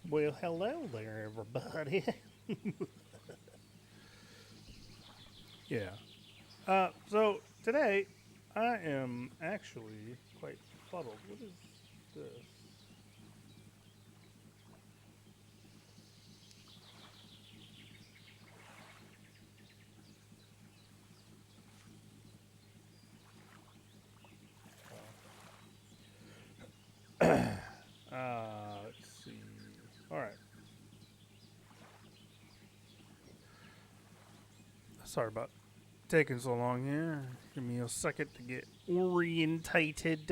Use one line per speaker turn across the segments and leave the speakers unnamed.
Well, hello there, everybody. Yeah. So today I am actually quite befuddled. What is this? Let's see. All right. Sorry about taking so long here. Give me a second to get orientated.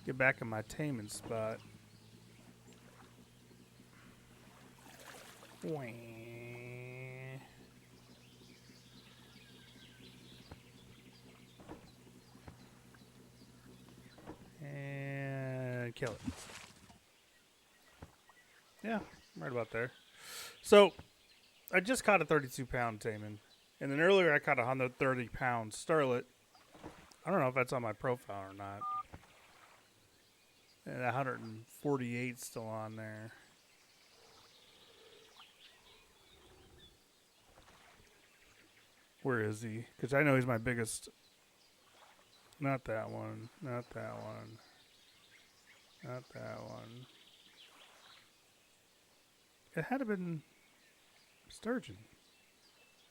Get back in my taming spot. Wah. And kill it. Yeah, right about there. So I just caught a 32-pound taimen, and then earlier I caught a 130-pound starlet. I don't know if that's on my profile or not. And 148 still on there. Where is he? Because I know he's my biggest. Not that one. Not that one. Not that one. It had to have been sturgeon.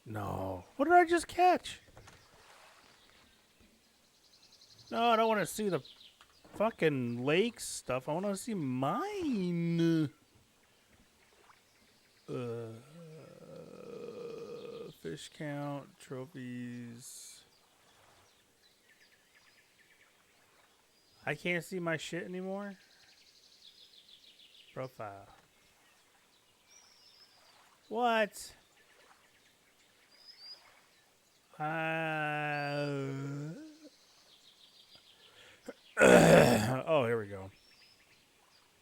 No. What did I just catch? No, I don't want to see the fucking lake stuff. I want to see mine. Fish count, trophies. I can't see my shit anymore. Profile. What? Oh, here we go.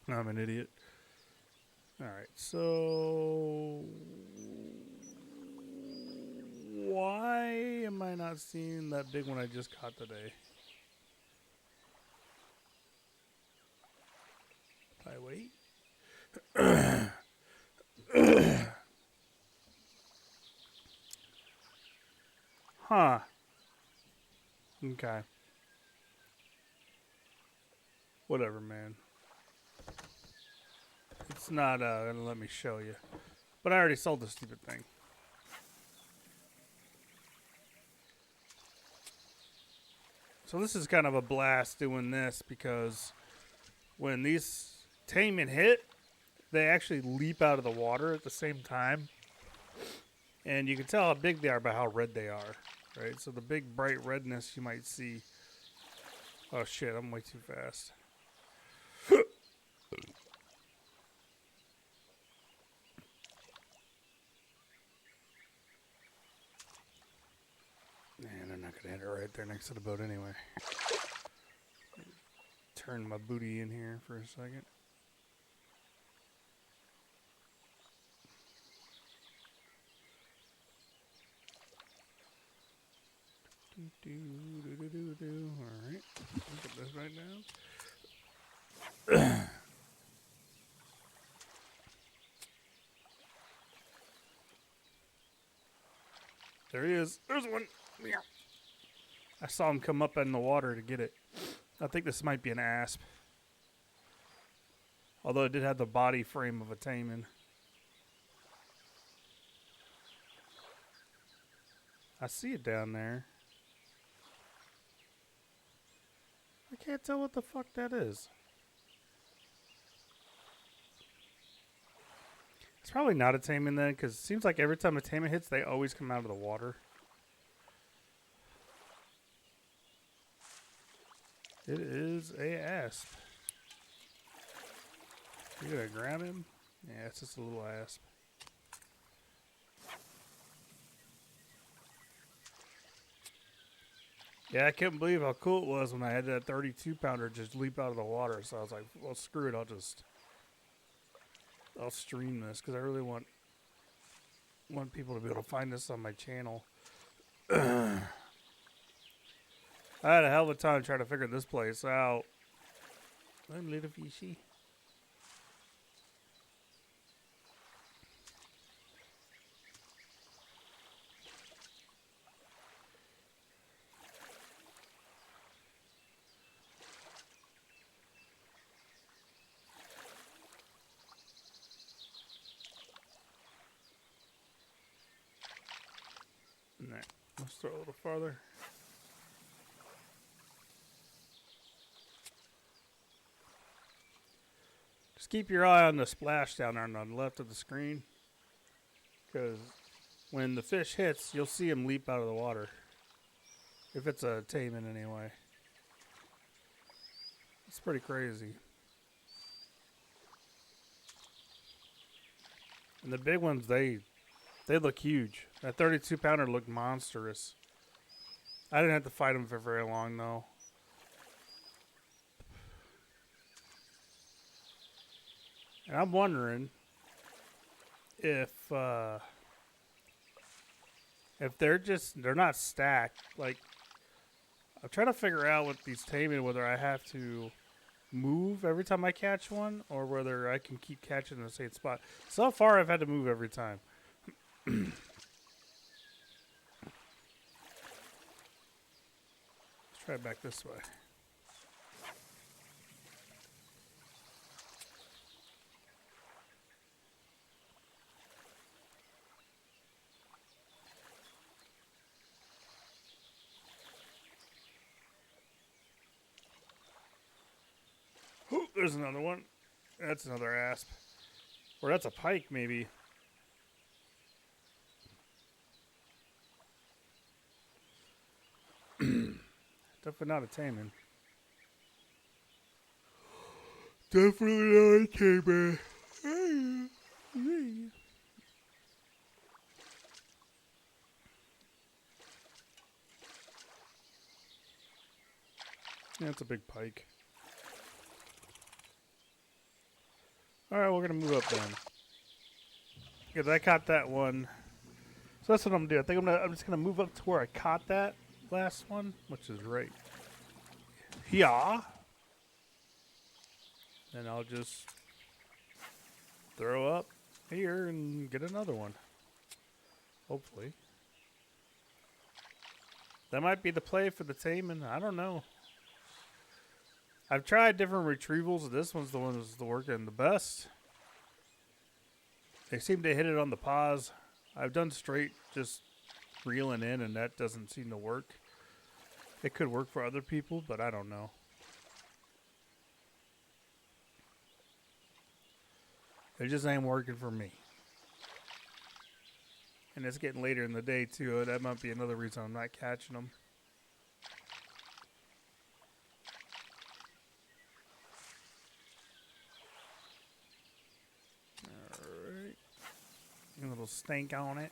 I'm an idiot. All right, so why am I not seeing that big one I just caught today? I wait. Huh. Okay. Whatever, man. It's not gonna let me show you. But I already sold the stupid thing. So this is kind of a blast doing this because when these taimen hit, they actually leap out of the water at the same time. And you can tell how big they are by how red they are, right? So the big bright redness you might see. Oh shit, I'm way too fast. Man, I'm not going to hit it right there next to the boat anyway. Turn my booty in here for a second. Alright. Put this right down. There he is. There's one. I saw him come up in the water to get it. I think this might be an asp. Although it did have the body frame of a taimen. I see it down there. I can't tell what the fuck that is. It's probably not a taimen then, because it seems like every time a taimen hits, they always come out of the water. It is a asp. You gonna grab him? Yeah, it's just a little asp. Yeah, I couldn't believe how cool it was when I had that 32-pounder just leap out of the water. So I was like, well, screw it. I'll stream this because I really want people to be able to find this on my channel. I had a hell of a time trying to figure this place out. I'm little fishy. Nah, let's throw a little farther. Just keep your eye on the splash down there on the left of the screen, because when the fish hits, you'll see him leap out of the water. If it's a taimen anyway. It's pretty crazy. And the big ones, they look huge. That 32-pounder looked monstrous. I didn't have to fight them for very long, though. And I'm wondering if they're not stacked. Like, I'm trying to figure out with these taimen whether I have to move every time I catch one or whether I can keep catching in the same spot. So far, I've had to move every time. Let's try it back this way. Oh, there's another one. That's another asp. Or that's a pike, maybe. Definitely not a taimen. Definitely not a taimen. Yeah, it's a big pike. Alright, we're going to move up then. Because I caught that one. So that's what I'm going to do. I think I'm just going to move up to where I caught that last one, which is right here. And I'll just throw up here and get another one. Hopefully. That might be the play for the taimen. I don't know. I've tried different retrievals. This one's the one that's working the best. They seem to hit it on the pause. I've done straight just reeling in, and that doesn't seem to work. It could work for other people, but I don't know. It just ain't working for me. And it's getting later in the day, too. That might be another reason I'm not catching them. Alright. A little stank on it.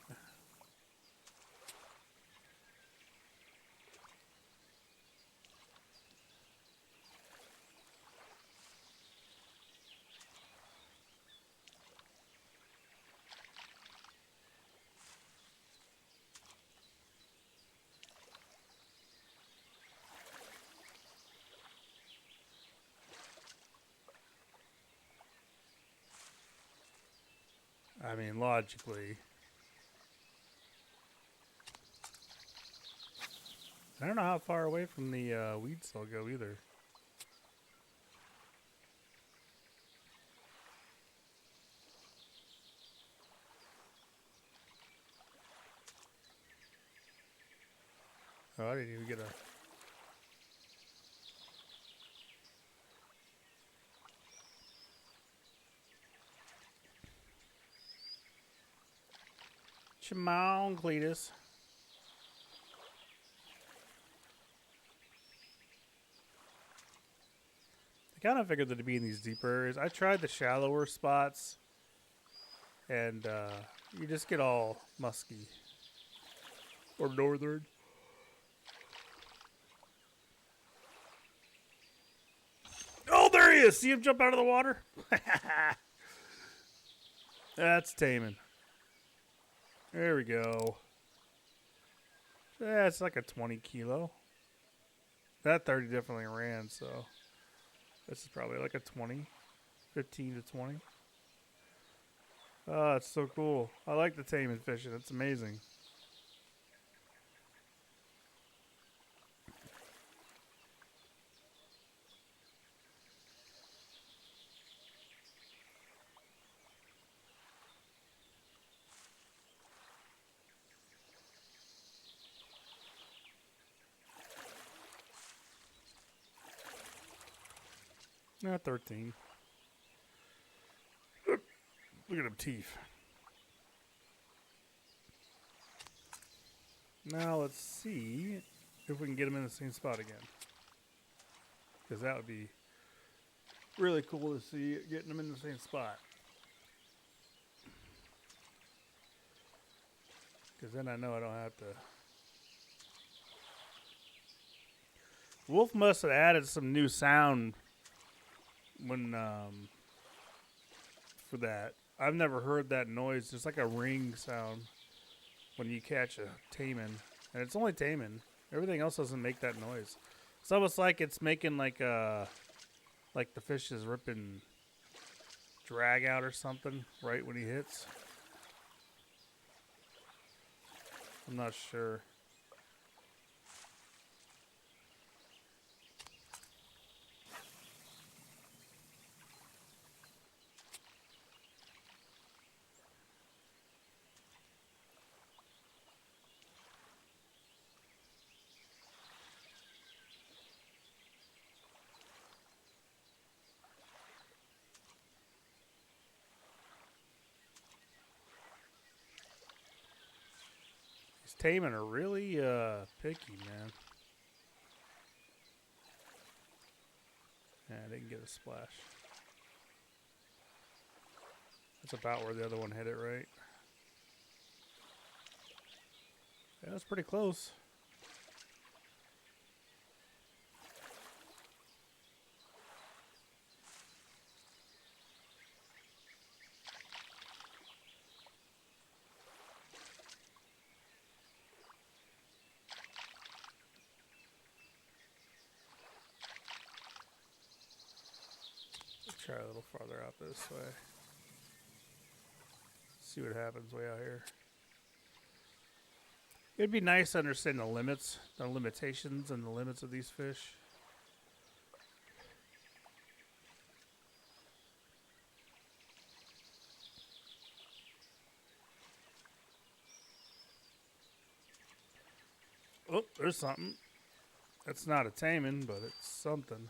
I mean, logically. I don't know how far away from the weeds they'll go either. Oh, I didn't even get a... Come on, Cletus. I kind of figured that to be in these deeper areas. I tried the shallower spots, and you just get all musky. Or northern. Oh, there he is! See him jump out of the water? That's taimen. There we go. Yeah, it's like a 20 kilo. That 30 definitely ran, so this is probably like a 20, 15 to 20. Oh, it's so cool. I like the taimen fishing. It's amazing. Not 13. Look at them teeth. Now let's see if we can get them in the same spot again. Because that would be really cool to see getting them in the same spot. Because then I know I don't have to. Wolf must have added some new sound when for that. I've never heard that noise. It's like a ring sound when you catch a taimen, and it's only taimen. Everything else doesn't make that noise. It's almost like it's making like the fish is ripping drag out or something right when he hits. I'm not sure. These taimen are really picky, man. Yeah, I didn't get a splash. That's about where the other one hit it, right? Yeah, that's pretty close. Let's try a little farther out this way. See what happens way out here. It'd be nice to understand the limits, the limitations and the limits of these fish. Oh, there's something. That's not a taimen, but it's something.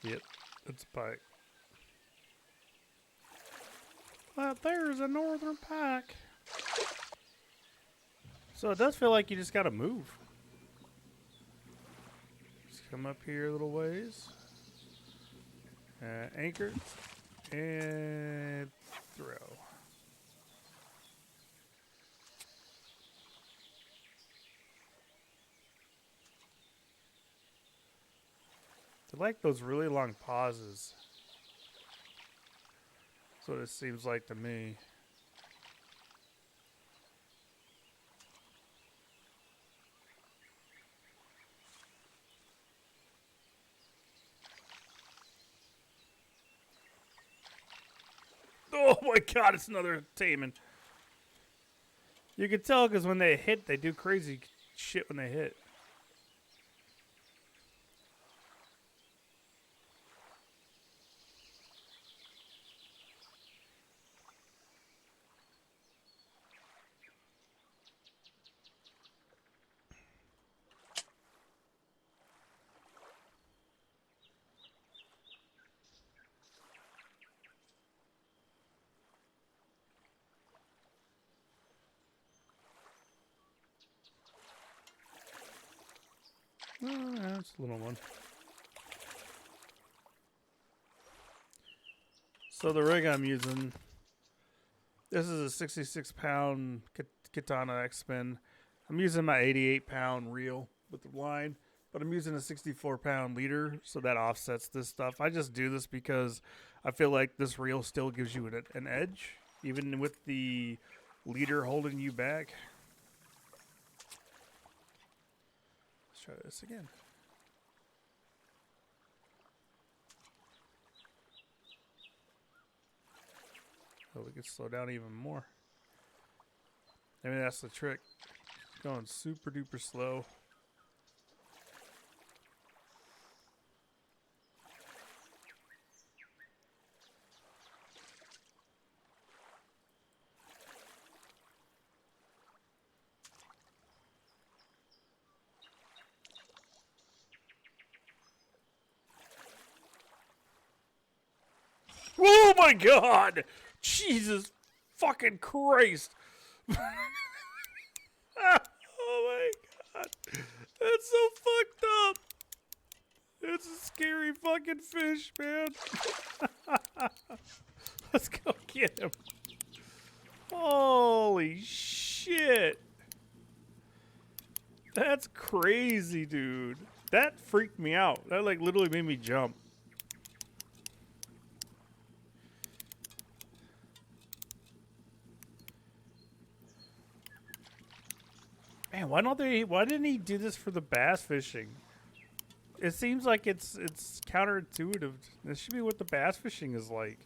Yep, it's a pike. That there's a northern pike. So it does feel like you just gotta move. Just come up here a little ways. Anchor. And throw. I like those really long pauses. That's what it seems like to me. Oh my god, it's another taimen. You can tell because when they hit, they do crazy shit when they hit. Oh, yeah, it's a little one. So the rig I'm using, this is a 66-pound Katana X-Spin. I'm using my 88-pound reel with the line, but I'm using a 64-pound leader, so that offsets this stuff. I just do this because I feel like this reel still gives you an edge, even with the leader holding you back. Let's try this again. So we can slow down even more. Maybe that's the trick. Going super duper slow. Oh my god! Jesus fucking Christ! Oh my god. That's so fucked up. It's a scary fucking fish, man. Let's go get him. Holy shit. That's crazy, dude. That freaked me out. That like literally made me jump. Man, why didn't he do this for the bass fishing? It seems like it's counterintuitive. This should be what the bass fishing is like.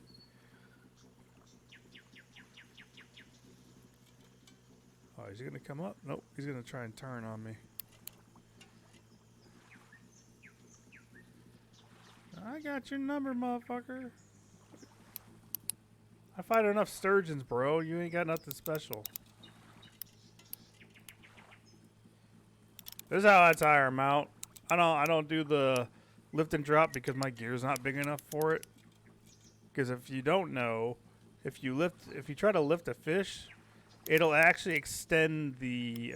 Oh, is he gonna come up? Nope, he's gonna try and turn on me. I got your number, motherfucker. I fight enough sturgeons, bro. You ain't got nothing special. This is how I tire them out. I don't do the lift and drop because my gear's not big enough for it. Because if you don't know, if you try to lift a fish, it'll actually extend the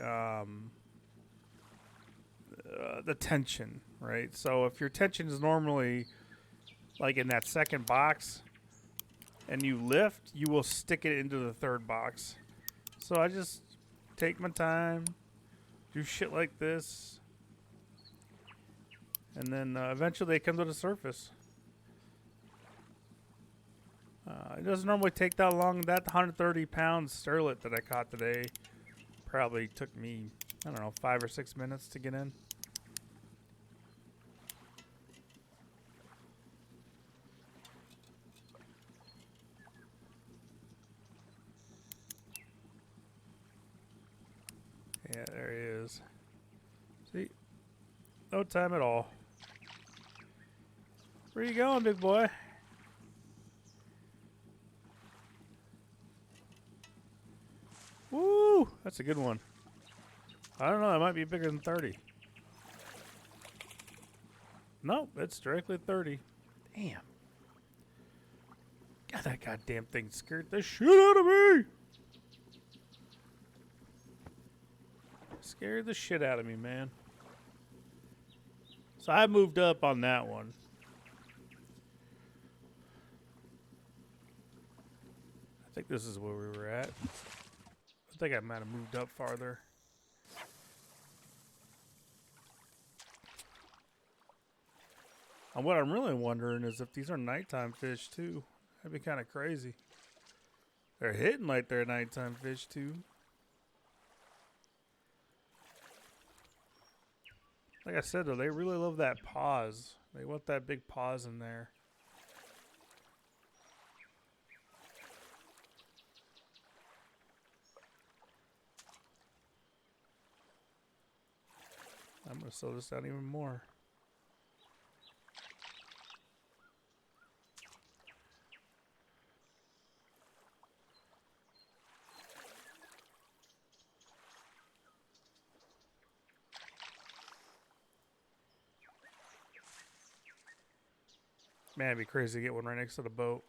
tension, right? So if your tension is normally like in that second box, and you lift, you will stick it into the third box. So I just take my time, do shit like this, and then eventually they come to the surface. It doesn't normally take that long. That 130-pound sterlet that I caught today probably took me, I don't know, 5 or 6 minutes to get in. Yeah, there he is. See? No time at all. Where you going, big boy? Woo! That's a good one. I don't know. It might be bigger than 30. Nope, it's directly 30. Damn. God, that goddamn thing scared the shit out of me! Scared the shit out of me, man. So I moved up on that one. I think this is where we were at. I think I might have moved up farther. And what I'm really wondering is if these are nighttime fish too. That'd be kind of crazy. They're hitting like they're nighttime fish too. Like I said though, they really love that pause. They want that big pause in there. I'm going to slow this down even more. Man, it'd be crazy to get one right next to the boat.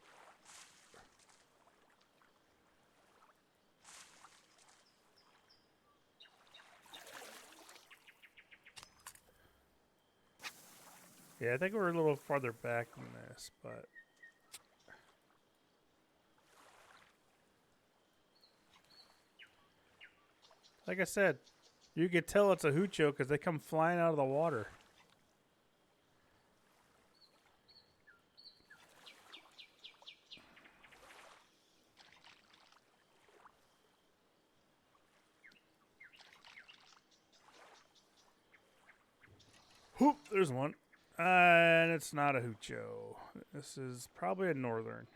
Yeah, I think we're a little farther back than this, but... Like I said, you could tell it's a hucho because they come flying out of the water. Whoop, there's one. And it's not a hucho. This is probably a northern.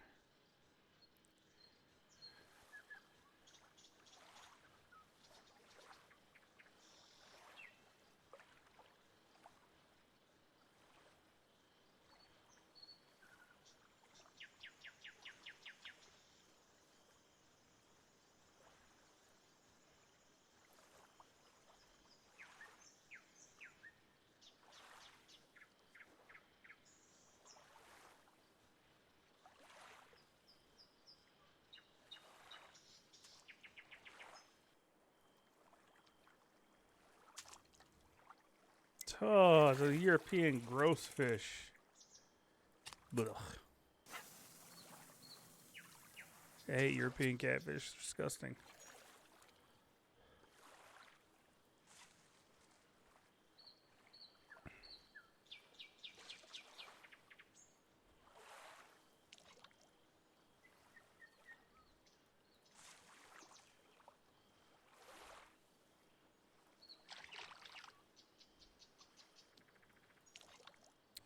Oh, the European gross fish. Ugh. I hate European catfish. It's disgusting.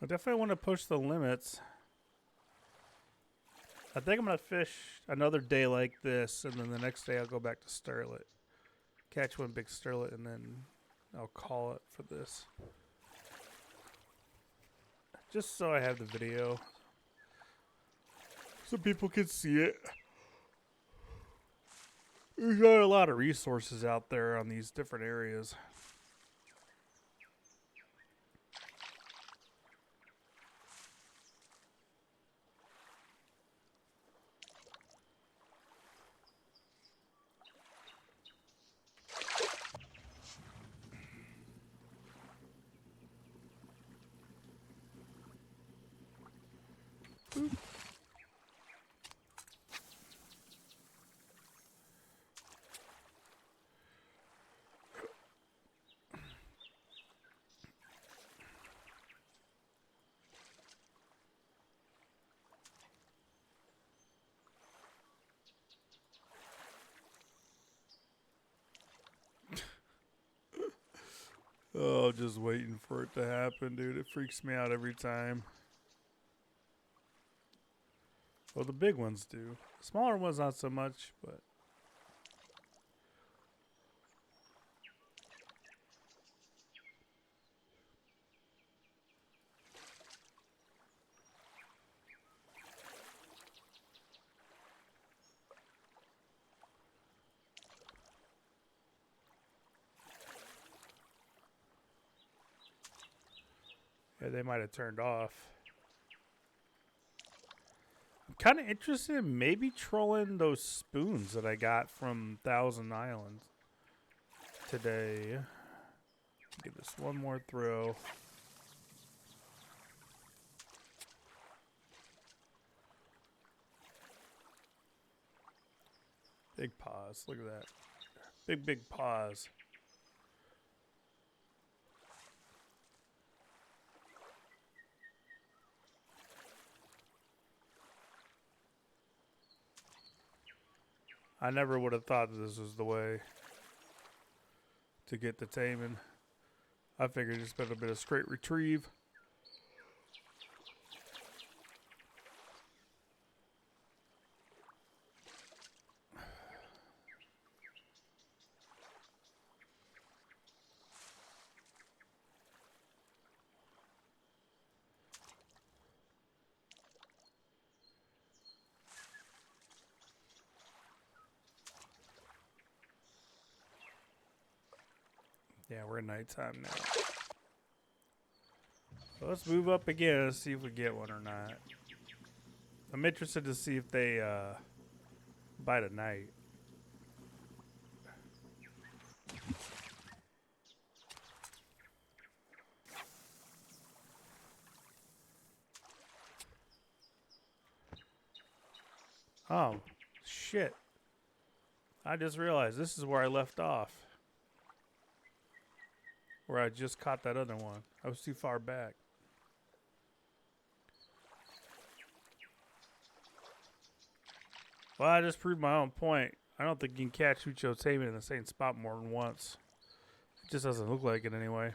I definitely want to push the limits. I think I'm going to fish another day like this, and then the next day I'll go back to sterlet. Catch one big sterlet, and then I'll call it for this. Just so I have the video. So people can see it. There's not a lot of resources out there on these different areas. Oh, just waiting for it to happen, dude. It freaks me out every time. Well, the big ones do. The smaller ones, not so much, but... yeah, they might have turned off. I'm kind of interested in maybe trolling those spoons that I got from Thousand Islands today. Give this one more throw. Big paws. Look at that. Big paws. I never would have thought that this was the way to get the taimen. I figured it's been a bit of straight retrieve. Yeah, we're in nighttime now. So let's move up again and see if we get one or not. I'm interested to see if they bite at night. Oh, shit. I just realized this is where I left off. Where I just caught that other one. I was too far back. Well, I just proved my own point. I don't think you can catch Ucho taimen in the same spot more than once. It just doesn't look like it anyway.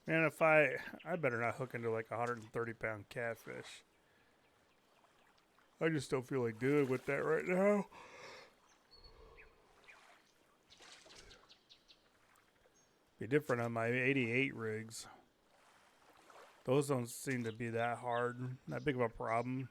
Man, if I better not hook into like a 130-pound catfish. I just don't feel like dealing with that right now. Be different on my 88 rigs. Those don't seem to be that hard, that big of a problem.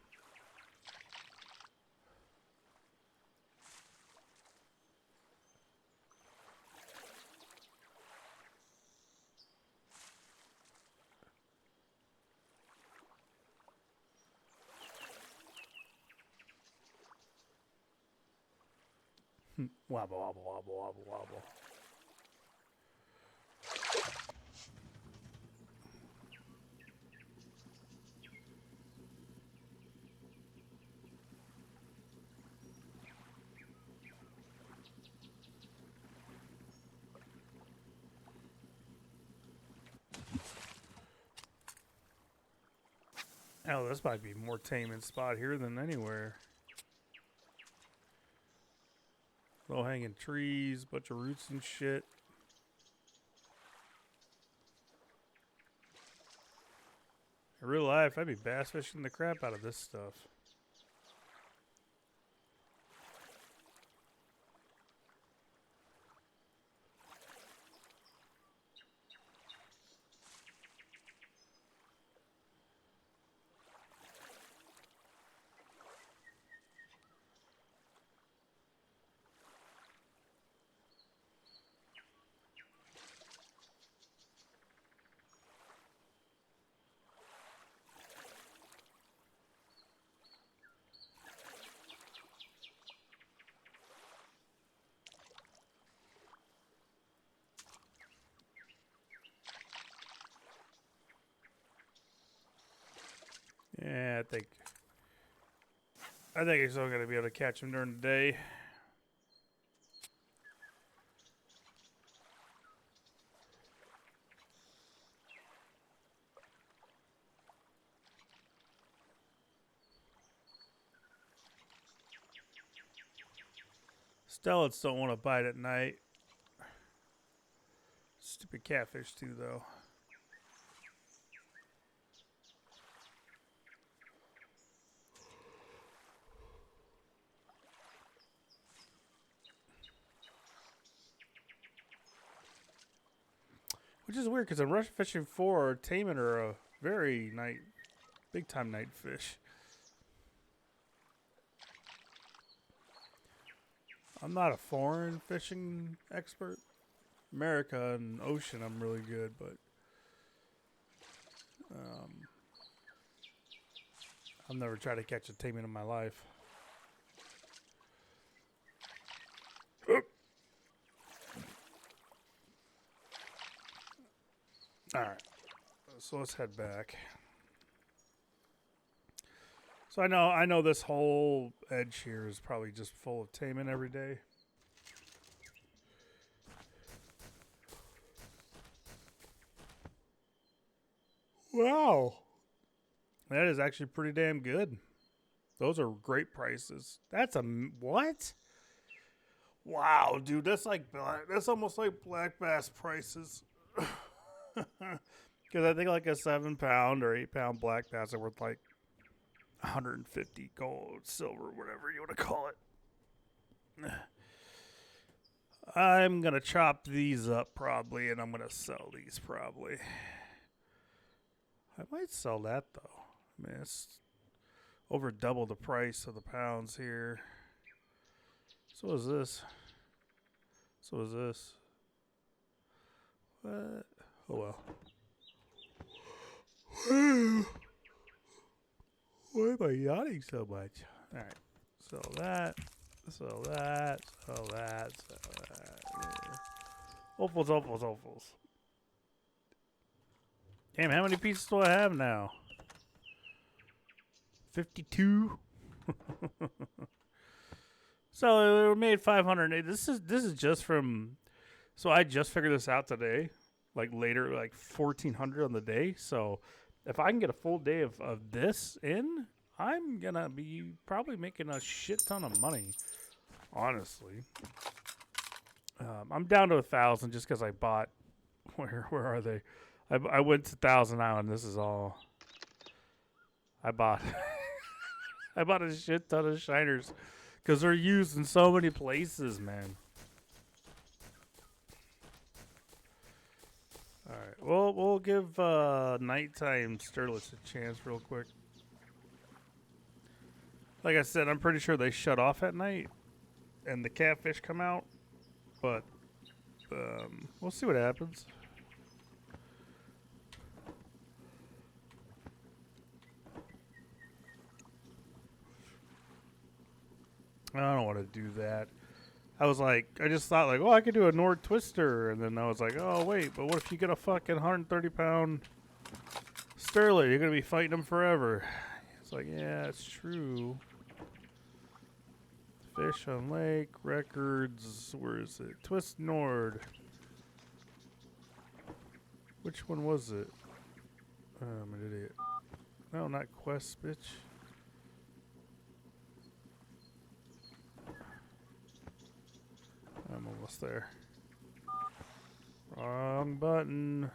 Wobble, wobble, wobble, wobble, wobble. Oh, this might be more taimen spot here than anywhere. Low hanging trees, bunch of roots and shit. In real life, I'd be bass fishing the crap out of this stuff. Yeah, I think you're still gonna be able to catch them during the day. Stellets don't want to bite at night. Stupid catfish too, though. Which is weird because I'm rush fishing for taimen are a very big time night fish. I'm not a foreign fishing expert. America and ocean, I'm really good, but I've never tried to catch a taimen in my life. All right, so let's head back. So I know this whole edge here is probably just full of taimen every day. Wow, that is actually pretty damn good. Those are great prices. That's a what? Wow, dude, that's almost like black bass prices. Because I think like a 7-pound or 8-pound black bass are worth like 150 gold, silver, whatever you want to call it. I'm gonna chop these up probably, and I'm gonna sell these probably. I might sell that though. I mean, it's over double the price of the pounds here. So is this. So is this. What? Oh well. Why am I yawning so much? Alright. Sell that. Sell that. Sell that. Sell that. Yeah. Opals, opals, opals. Damn, how many pieces do I have now? 52. So we made 500. This is just from. So I just figured this out today, like later, like 1400 on the day. So if I can get a full day of this in, I'm gonna be probably making a shit ton of money. Honestly, I'm down to 1,000 just because I bought. Where are they? I went to Thousand Island. This is all I bought. I bought a shit ton of shiners because they're used in so many places, man. All right. Well, we'll give nighttime Sterlets a chance real quick. Like I said, I'm pretty sure they shut off at night and the catfish come out, but we'll see what happens. I don't want to do that. I was like, I just thought like, oh, I could do a Nord Twister, and then I was like, oh wait, but what if you get a fucking 130-pound sterlet? You're gonna be fighting them forever. It's like, yeah, it's true. Fish on lake records. Where is it? Twist Nord. Which one was it? I'm an idiot. No, not Quest, bitch. I'm almost there. Wrong button.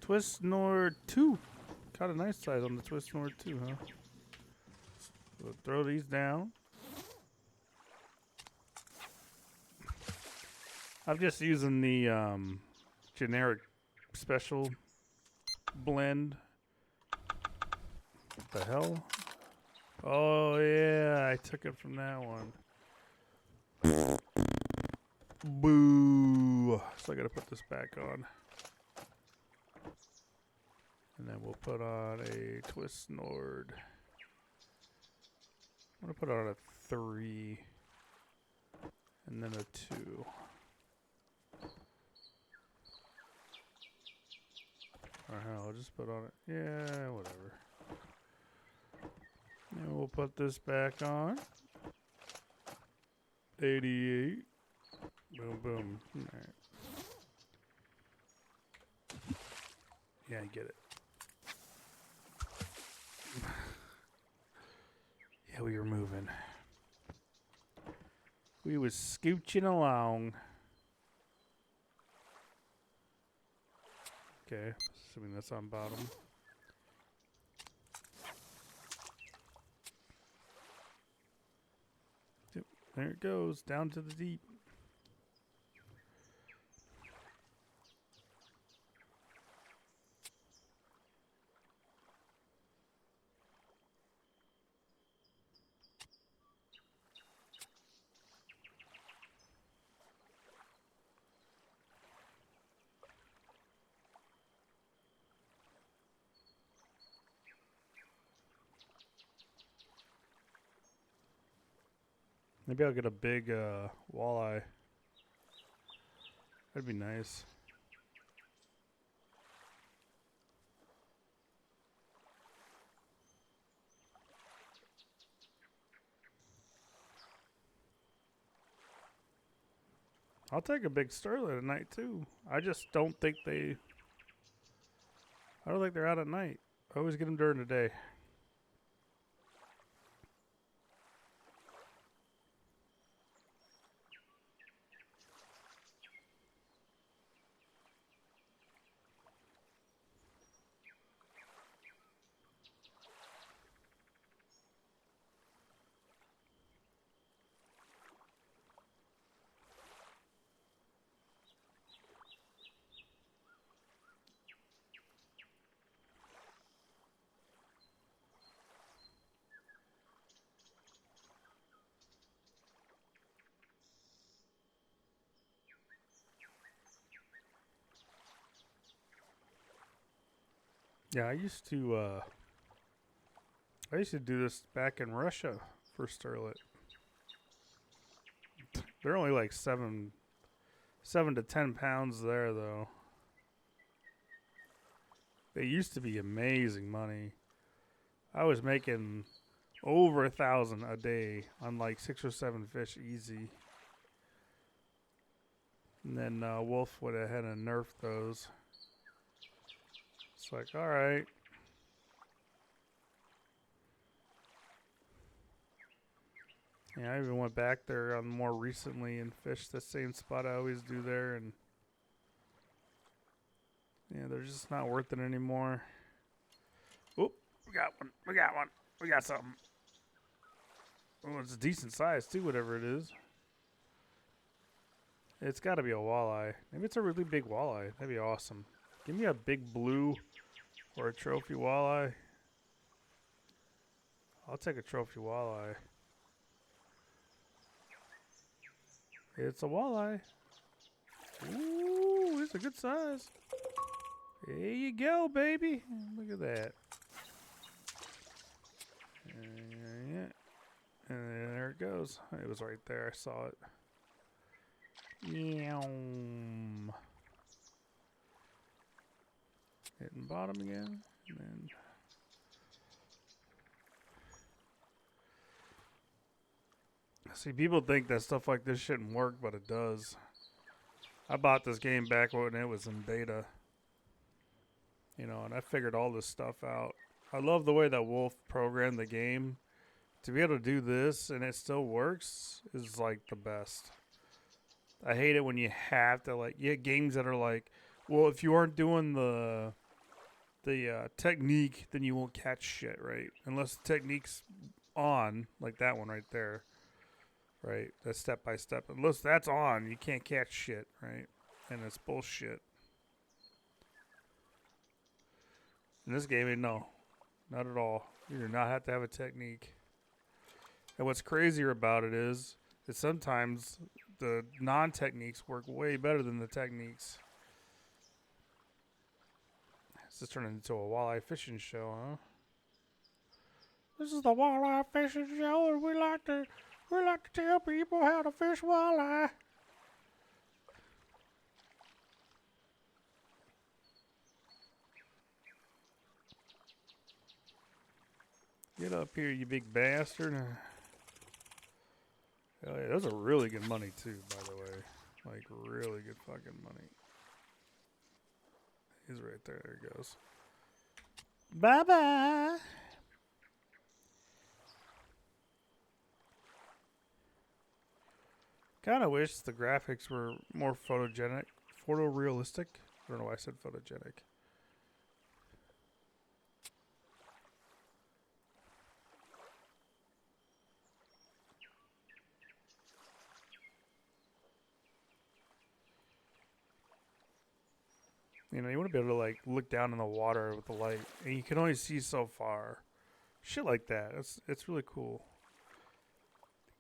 Twist Nord 2. Got a nice size on the Twist Nord 2, huh? So throw these down. I'm just using the generic special blend. What the hell? Oh, yeah, I took it from that one. Boo. So I gotta put this back on. And then we'll put on a Twist Nord. I'm gonna put on a 3. And then a 2. Or hell, I'll just put on it. Yeah, whatever. And we'll put this back on. 88. Boom, boom. All right. Yeah, I get it. Yeah, we were moving. We was scooching along. Okay, assuming that's on bottom. Yep, there it goes, down to the deep. Maybe I'll get a big walleye. That'd be nice. I'll take a big sterlet at night too. I just don't think they... I don't think they're out at night. I always get them during the day. Yeah, I used to do this back in Russia for sterlet. They're only like 7 to 10 pounds there though. They used to be amazing money. I was making over 1,000 a day on like 6 or 7 fish easy. And then Wolf went ahead and nerfed those. It's like, all right. Yeah, I even went back there more recently and fished the same spot I always do there, and Yeah, they're just not worth it anymore. Oh, we got one. We got one. We got something. Oh, it's a decent size too, whatever it is. It's got to be a walleye. Maybe it's a really big walleye. That'd be awesome. Give me a big blue or a trophy walleye. I'll take a trophy walleye. It's a walleye. Ooh, it's a good size. There you go, baby. Look at that. And there it goes. It was right there. I saw it. Yum. Hitting bottom again. And then see, people think that stuff like this shouldn't work, but it does. I bought this game back when it was in beta. You know, and I figured all this stuff out. I love the way that Wolf programmed the game. To be able to do this and it still works is like the best. I hate it when you have to, like, you get games that are like, well, if you aren't doing the technique, then you won't catch shit, right? Unless the technique's on, like that one right there, right? That's step by step. Unless that's on, you can't catch shit, right? And it's bullshit. In this game, no, not at all. You do not have to have a technique. And what's crazier about it is that sometimes the non-techniques work way better than the techniques. This is turning into a walleye fishing show, huh? This is the walleye fishing show, and we like to tell people how to fish walleye. Get up here, you big bastard. Oh, yeah, those are really good money too, by the way. Like really good fucking money. He's right there. There he goes. Bye bye. Kind of wish the graphics were more photorealistic. I don't know why I said photogenic. You know, you want to be able to like look down in the water with the light, and you can only see so far. Shit like that. It's really cool.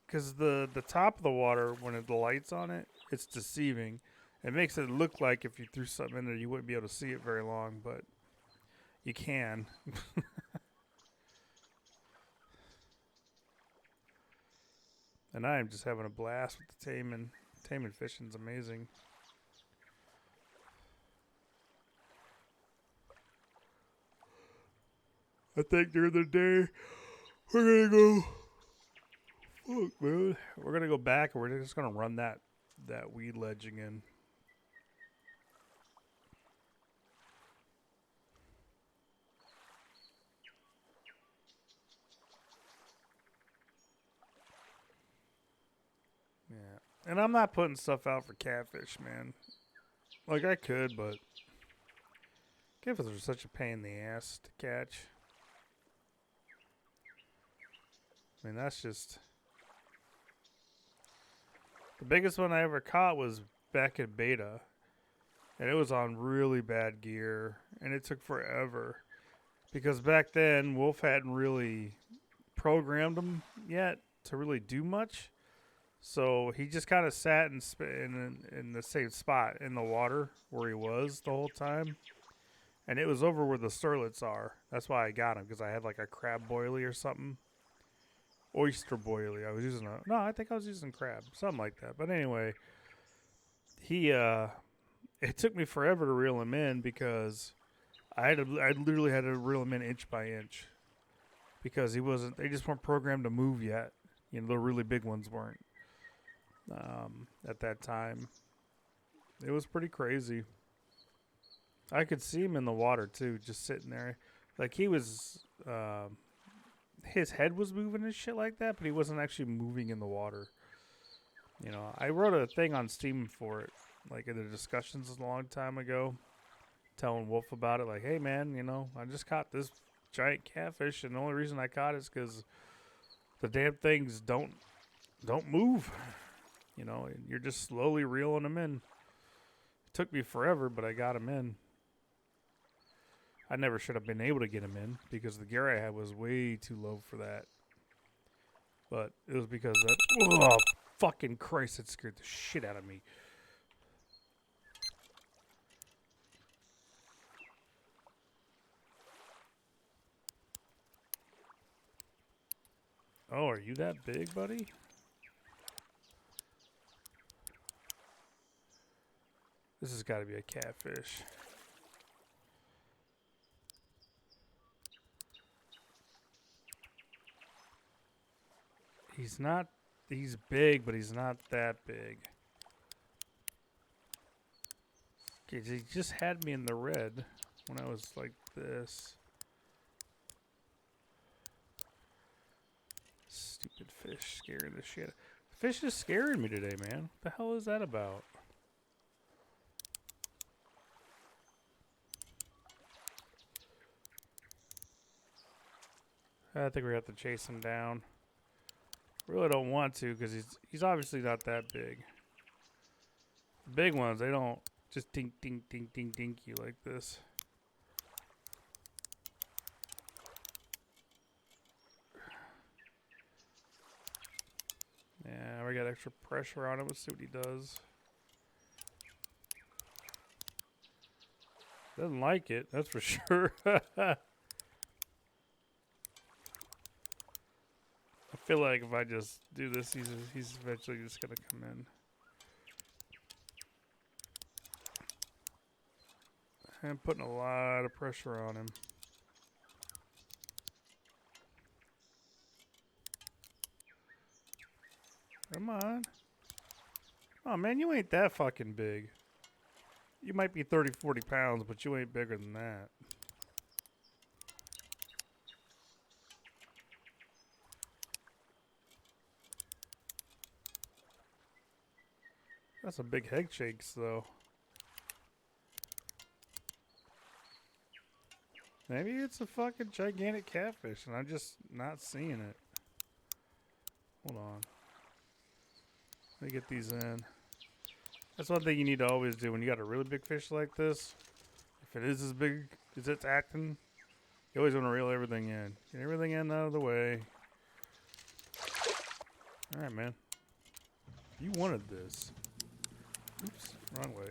Because the top of the water, when the light's on it, it's deceiving. It makes it look like if you threw something in there, you wouldn't be able to see it very long, but you can. And I am just having a blast with the taimen. Taimen fishing's amazing. I think during the day, we're gonna go. Fuck, man. We're gonna go back, and we're just gonna run that weed ledge again. Yeah, and I'm not putting stuff out for catfish, man. Like I could, but catfish are such a pain in the ass to catch. I mean, that's just... The biggest one I ever caught was back in beta. And it was on really bad gear. And it took forever. Because back then, Wolf hadn't really programmed them yet to really do much. So he just kind of sat in the same spot in the water where he was the whole time. And it was over where the sterlets are. That's why I got him, because I had like a crab boilie or something. Oyster boilie. I was using I think I was using crab. Something like that. But anyway, it took me forever to reel him in because I literally had to reel him in inch by inch. Because they just weren't programmed to move yet. You know, the really big ones weren't. At that time. It was pretty crazy. I could see him in the water too, just sitting there. Like he was, his head was moving and shit like that, but he wasn't actually moving in the water. You know, I wrote a thing on Steam for it, like in the discussions a long time ago. telling Wolf about it. Like, hey, man, you know, I just caught this giant catfish, and the only reason I caught it is because the damn things don't move. You know, and you're just slowly reeling them in. It took me forever, but I got them in. I never should have been able to get them in because the gear I had was way too low for that. But it was because that... Oh, fucking Christ, that scared the shit out of me. Oh, are you that big, buddy? This has got to be a catfish. He's not... He's big, but he's not that big. Okay, he just had me in the red when I was like this. Stupid fish scaring the shit. The fish is scaring me today, man. What the hell is that about? I think we have to chase him down. Really don't want to because he's obviously not that big. The big ones, they don't just dink, dink, dink, dink, dink you like this. Yeah, we got extra pressure on him. Let's see what he does. Doesn't like it, that's for sure. I feel like if I just do this, he's eventually just gonna come in. I'm putting a lot of pressure on him. Come on. Oh man, you ain't that fucking big. You might be 30, 40 pounds, but you ain't bigger than that. That's some big head shakes, though. Maybe it's a fucking gigantic catfish, and I'm just not seeing it. Hold on. Let me get these in. That's one thing you need to always do when you got a really big fish like this. If it is as big as it's acting, you always want to reel everything in. Get everything in out of the way. Alright, man. You wanted this. Oops, wrong way.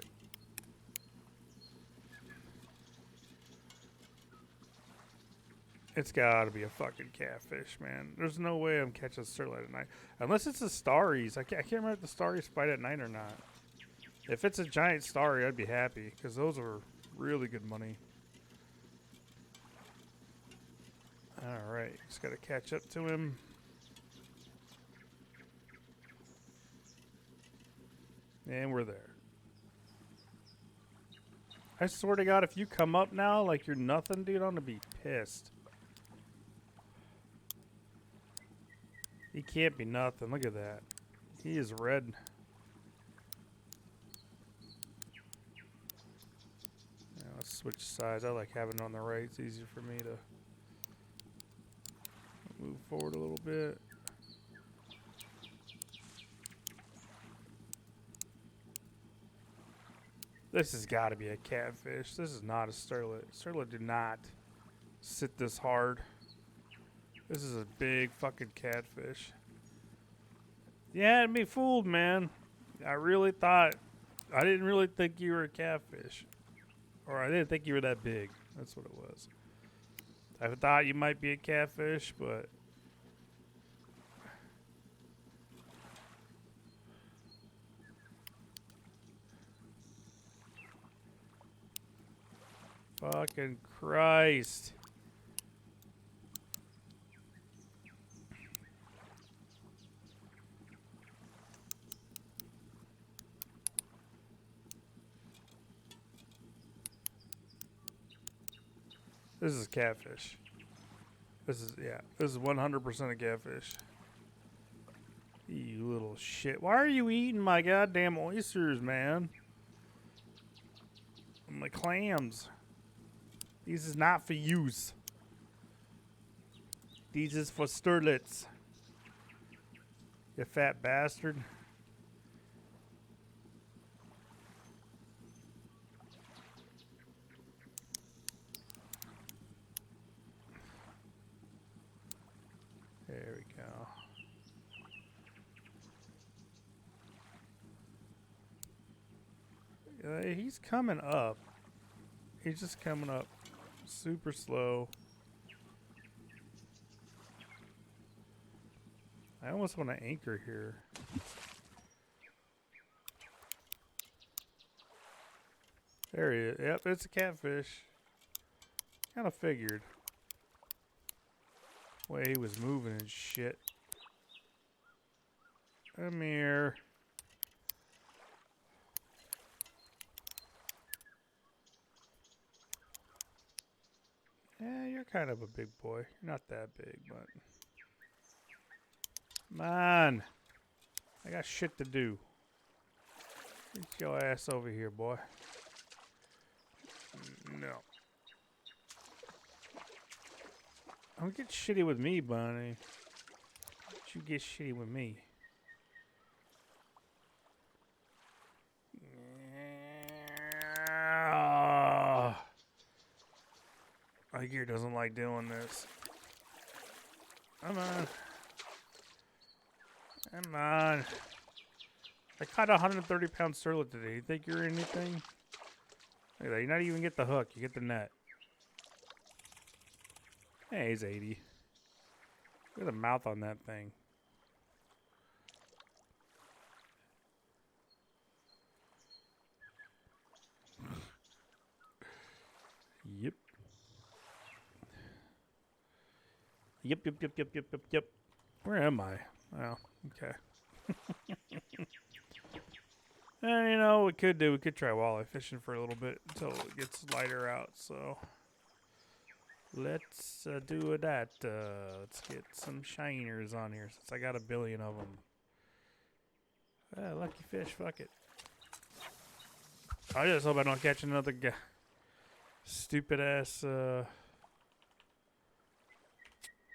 It's gotta be a fucking catfish, man. There's no way I'm catching sterlet at night. Unless it's a starries. I can't remember if the starries fight at night or not. If it's a giant starry, I'd be happy. Because those are really good money. Alright, just gotta catch up to him. And we're there. I swear to God, if you come up now like you're nothing, dude, I'm gonna be pissed. He can't be nothing. Look at that. He is red. Yeah, let's switch sides. I like having it on the right. It's easier for me to move forward a little bit. This has got to be a catfish. This is not a sterlet. Sterlet do not sit this hard. This is a big fucking catfish. You had me fooled, man. I didn't really think you were a catfish. Or I didn't think you were that big. That's what it was. I thought you might be a catfish, but... Fucking Christ. This is catfish. This is 100% a catfish. You little shit. Why are you eating my goddamn oysters, man? My clams. These is not for use. These is for sterlets. You fat bastard. There we go. He's coming up. He's just coming up super slow. I almost want to anchor here. There he is. Yep, it's a catfish. Kind of figured. Way he was moving and shit. Come here. Yeah, you're kind of a big boy. You're not that big, but... Come on. I got shit to do. Get your ass over here, boy. No. Don't get shitty with me, Bunny. Don't you get shitty with me. My gear doesn't like doing this. Come on. Come on. I caught a 130-pound sterlet today. You think you're anything? Look at that. You not even get the hook. You get the net. Hey, he's 80. Look at the mouth on that thing. Yep. Yep. Where am I? Oh, okay. And you know, we could try walleye fishing for a little bit until it gets lighter out, so let's do that. Let's get some shiners on here since I got a billion of them. Lucky fish, fuck it. I just hope I don't catch another guy. Stupid ass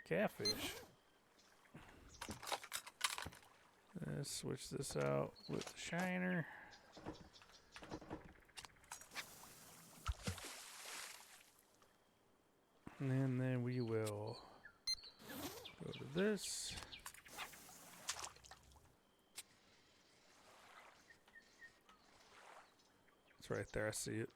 catfish. Let's switch this out with the shiner. And then we will go to this. It's right there, I see it.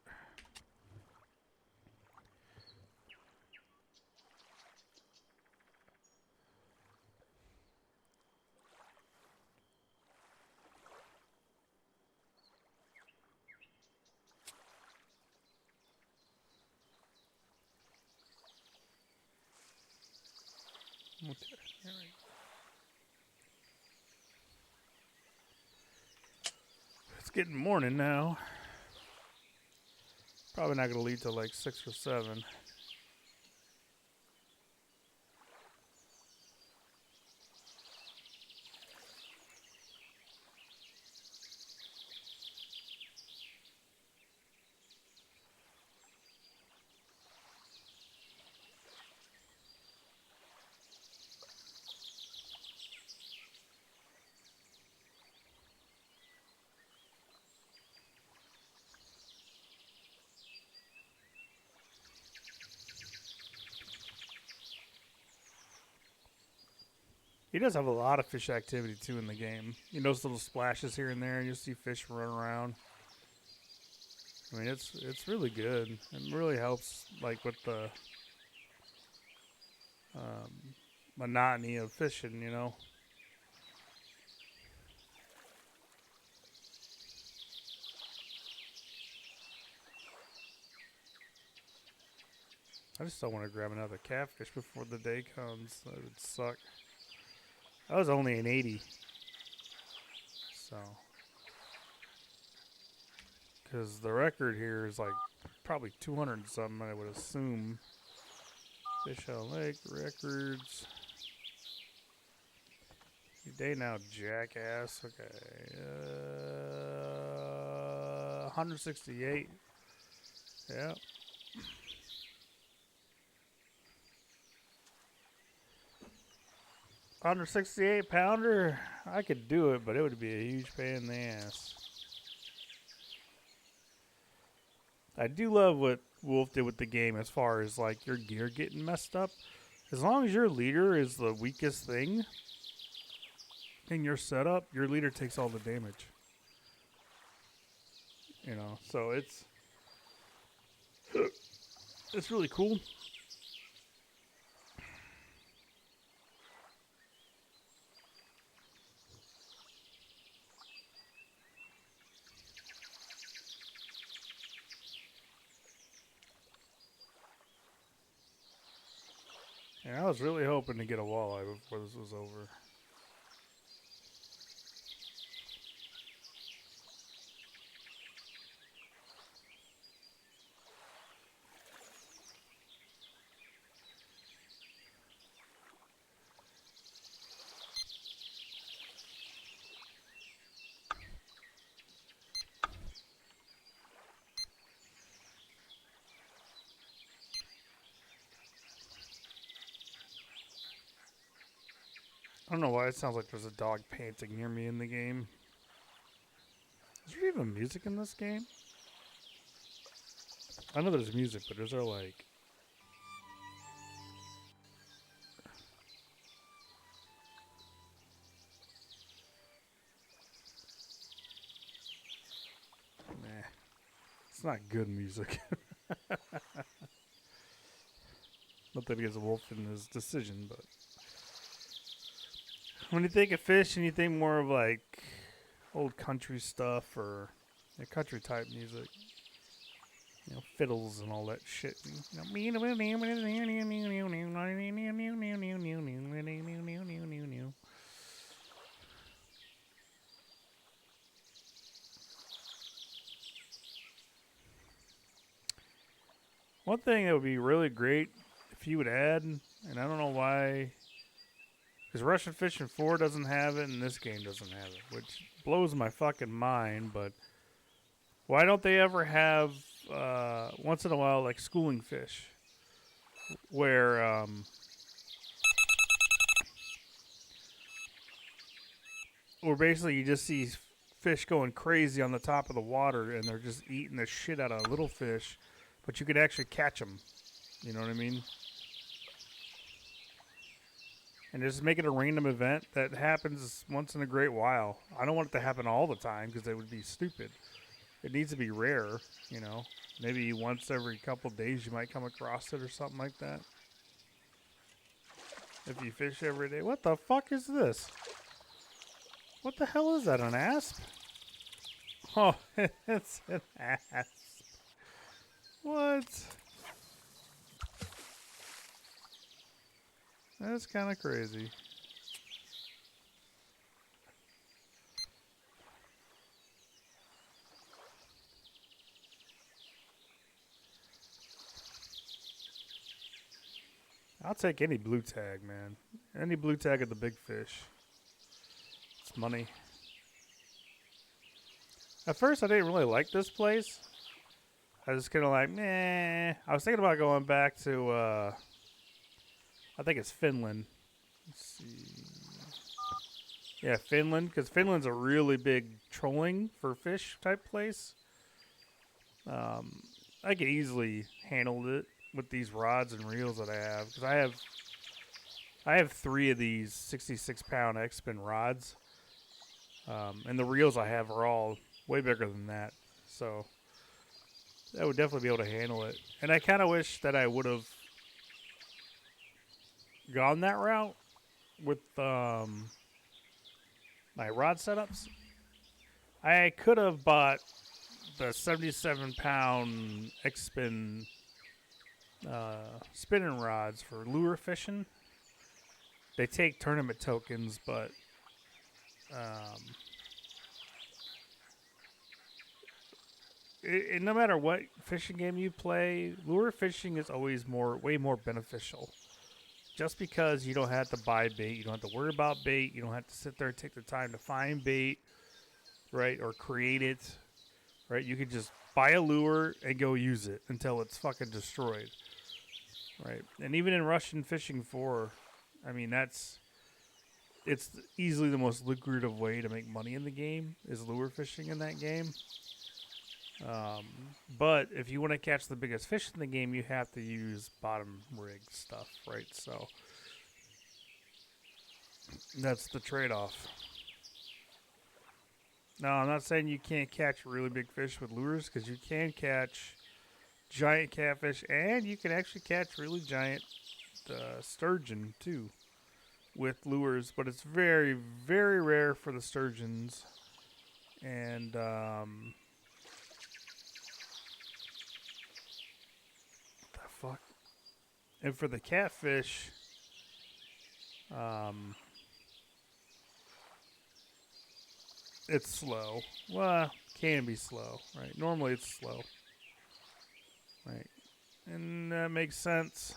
Okay, all right. It's getting morning now. Probably not going to lead till like 6 or 7. He does have a lot of fish activity too in the game. You notice little splashes here and there, and you'll see fish run around. I mean, it's really good. It really helps, like with the monotony of fishing, you know. I just don't want to grab another catfish before the day comes. That would suck. That was only an 80. So. Because the record here is like probably 200 and something, I would assume. Fish on Lake records. Your day now, jackass. Okay. 168. Yep. 168 pounder, I could do it, but it would be a huge pain in the ass. I do love what Wolf did with the game as far as like your gear getting messed up. As long as your leader is the weakest thing in your setup, your leader takes all the damage. You know, so it's really cool. And I was really hoping to get a walleye before this was over. I don't know why it sounds like there's a dog panting near me in the game. Is there even music in this game? I know there's music, but is there like... Nah. It's not good music. Nothing against Wolf in his decision, but... When you think of fish and you think more of like old country stuff or country type music, you know, fiddles and all that shit. One thing that would be really great if you would add, and I don't know why, because Russian Fishing 4 doesn't have it and this game doesn't have it, which blows my fucking mind, but why don't they ever have, once in a while, like schooling fish, where basically you just see fish going crazy on the top of the water and they're just eating the shit out of little fish, but you could actually catch them. You know what I mean? And just make it a random event that happens once in a great while. I don't want it to happen all the time because it would be stupid. It needs to be rare, you know. Maybe once every couple days you might come across it or something like that. If you fish every day. What the fuck is this? What the hell is that, an asp? Oh, it's an asp. What? That's kind of crazy. I'll take any blue tag, man. Any blue tag of the big fish. It's money. At first, I didn't really like this place. I was kind of like, meh. I was thinking about going back to, I think it's Finland. Let's see. Yeah, Finland, because Finland's a really big trolling for fish type place. I could easily handle it with these rods and reels that I have, because I have 3 of these 66-pound X-Spin rods, and the reels I have are all way bigger than that, so I would definitely be able to handle it. And I kind of wish that I would have gone that route with my rod setups. I could have bought the 77-pound X-Spin spinning rods for lure fishing. They take tournament tokens, but no matter what fishing game you play, lure fishing is always way more beneficial. Just because you don't have to buy bait, you don't have to worry about bait, you don't have to sit there and take the time to find bait, right, or create it, right? You can just buy a lure and go use it until it's fucking destroyed, right? And even in Russian Fishing 4, I mean, it's easily the most lucrative way to make money in the game is lure fishing in that game. Um, but if you want to catch the biggest fish in the game, you have to use bottom rig stuff, right? So that's the trade-off. Now, I'm not saying you can't catch really big fish with lures, because you can catch giant catfish, and you can actually catch really giant sturgeon too with lures, but it's very, very rare for the sturgeons. And what the fuck? And for the catfish, it's slow. Well, can be slow, right? Normally it's slow, right? And that makes sense.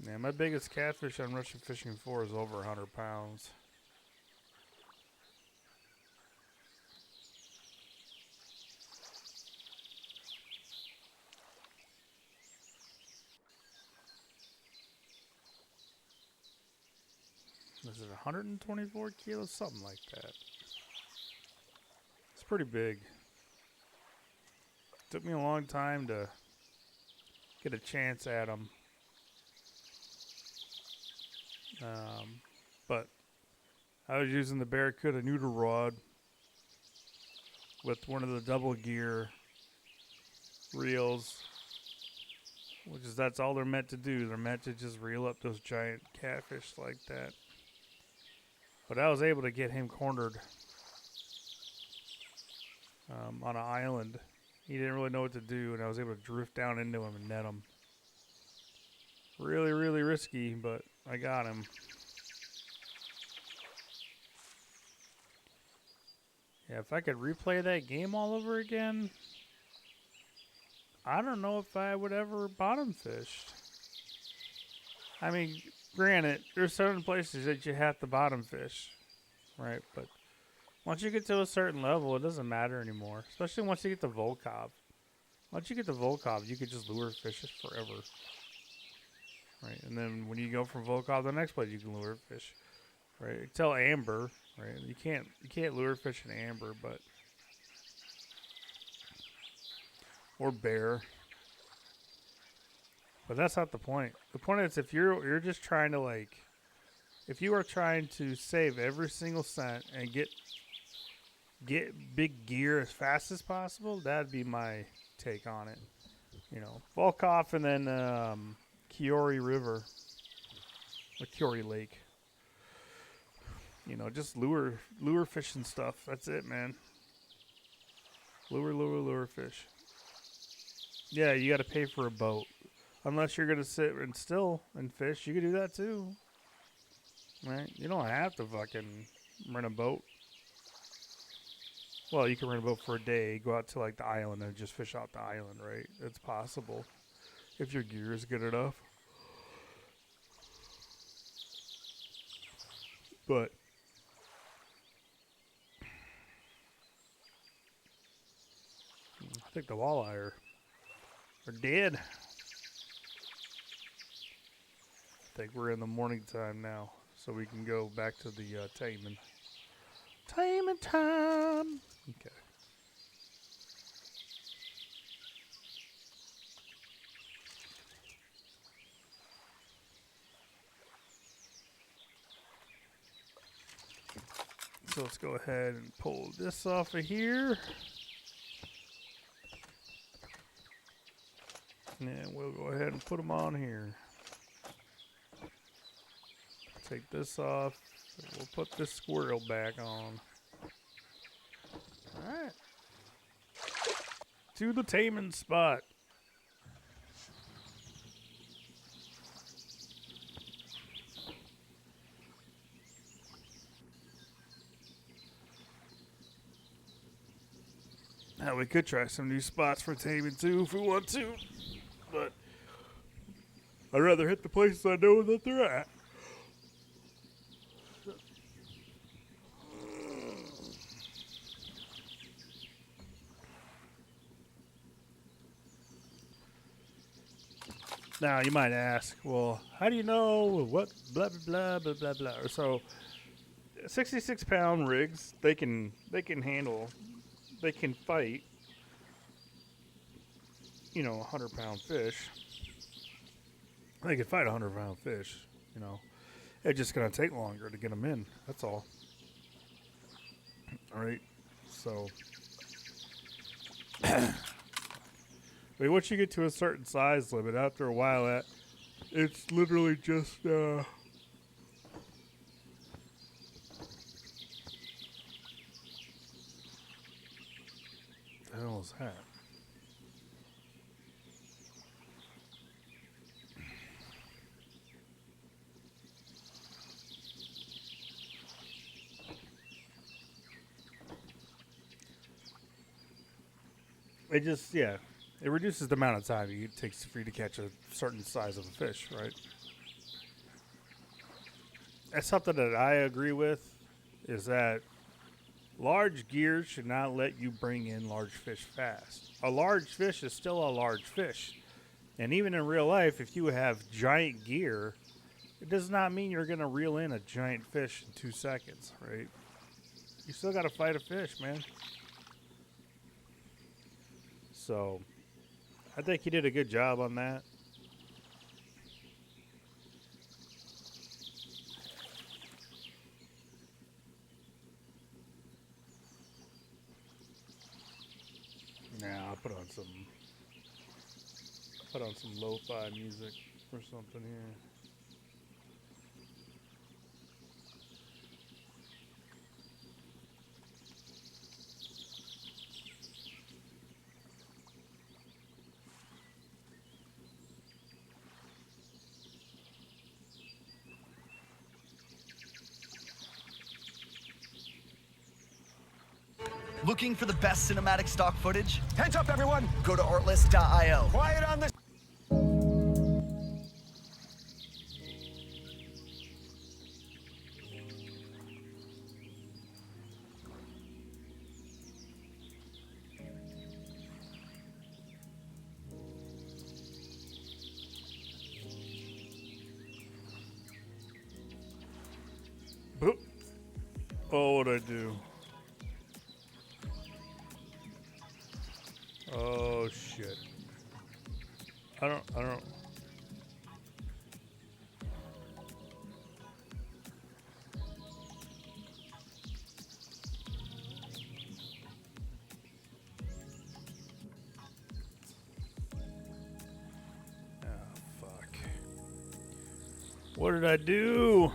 Yeah, my biggest catfish on Russian Fishing 4 is over 100 pounds. Is it 124 kilos? Something like that. It's pretty big. Took me a long time to get a chance at them. But I was using the Barracuda noodle rod with one of the double gear reels, which is that's all they're meant to do. They're meant to just reel up those giant catfish like that. But I was able to get him cornered on an island. He didn't really know what to do, and I was able to drift down into him and net him. Really, really risky, but I got him. Yeah, if I could replay that game all over again, I don't know if I would ever bottom fish. I mean, granted, there's certain places that you have to bottom fish, right? But once you get to a certain level, it doesn't matter anymore. Especially once you get to Volkov. Once you get to Volkov, you can just lure fish forever. Right? And then when you go from Volkov to the next place, you can lure fish. Right? Tell amber, right? You can't lure fish in amber, but or bear. But that's not the point. The point is if you're just trying to if you are trying to save every single cent and get big gear as fast as possible, that'd be my take on it. You know, Volkov and then Kiori River or Kiori Lake. You know, just lure fish and stuff. That's it, man. Lure fish. Yeah, you got to pay for a boat. Unless you're going to sit and still and fish, you can do that too. Right? You don't have to fucking rent a boat. Well, you can rent a boat for a day, go out to the island and just fish out the island, right? It's possible if your gear is good enough. But I think the walleye are dead. I think we're in the morning time now, so we can go back to the taimen. Taimen time! Okay. So let's go ahead and pull this off of here. And we'll go ahead and put them on here. Take this off. We'll put this squirrel back on. Alright. To the taimen spot. Now we could try some new spots for taimen too if we want to. But I'd rather hit the places I know that they're at. Now you might ask, well, how do you know what blah blah blah blah blah blah? So, 66-pound rigs, they can handle, they can fight, 100-pound fish. They can fight 100-pound fish. It's just gonna take longer to get them in. That's all. All right. So, once you get to a certain size limit, after a while, it's literally just the hell is that? It reduces the amount of time it takes for you to catch a certain size of a fish, right? That's something that I agree with, is that large gears should not let you bring in large fish fast. A large fish is still a large fish. And even in real life, if you have giant gear, it does not mean you're going to reel in a giant fish in 2 seconds, right? You still got to fight a fish, man. So, I think he did a good job on that. Now I'll put on some lo-fi music or something here.
Looking for the best cinematic stock footage? Hands up, everyone! Go to artlist.io. Quiet on the...
Boop. Oh, what'd I do? Oh shit. I don't fuck. What did I do?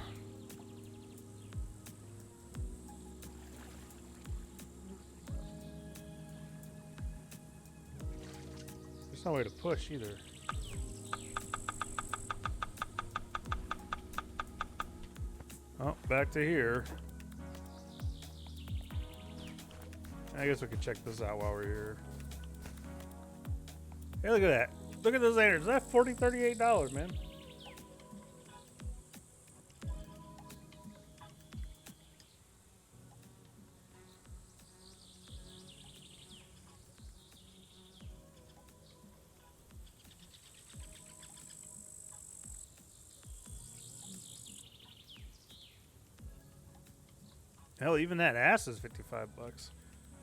There's no way to push either. Oh, back to here. I guess we could check this out while we're here. Hey, look at that. Look at those antlers. That's $40, $38, man. Hell, even that ass is $55.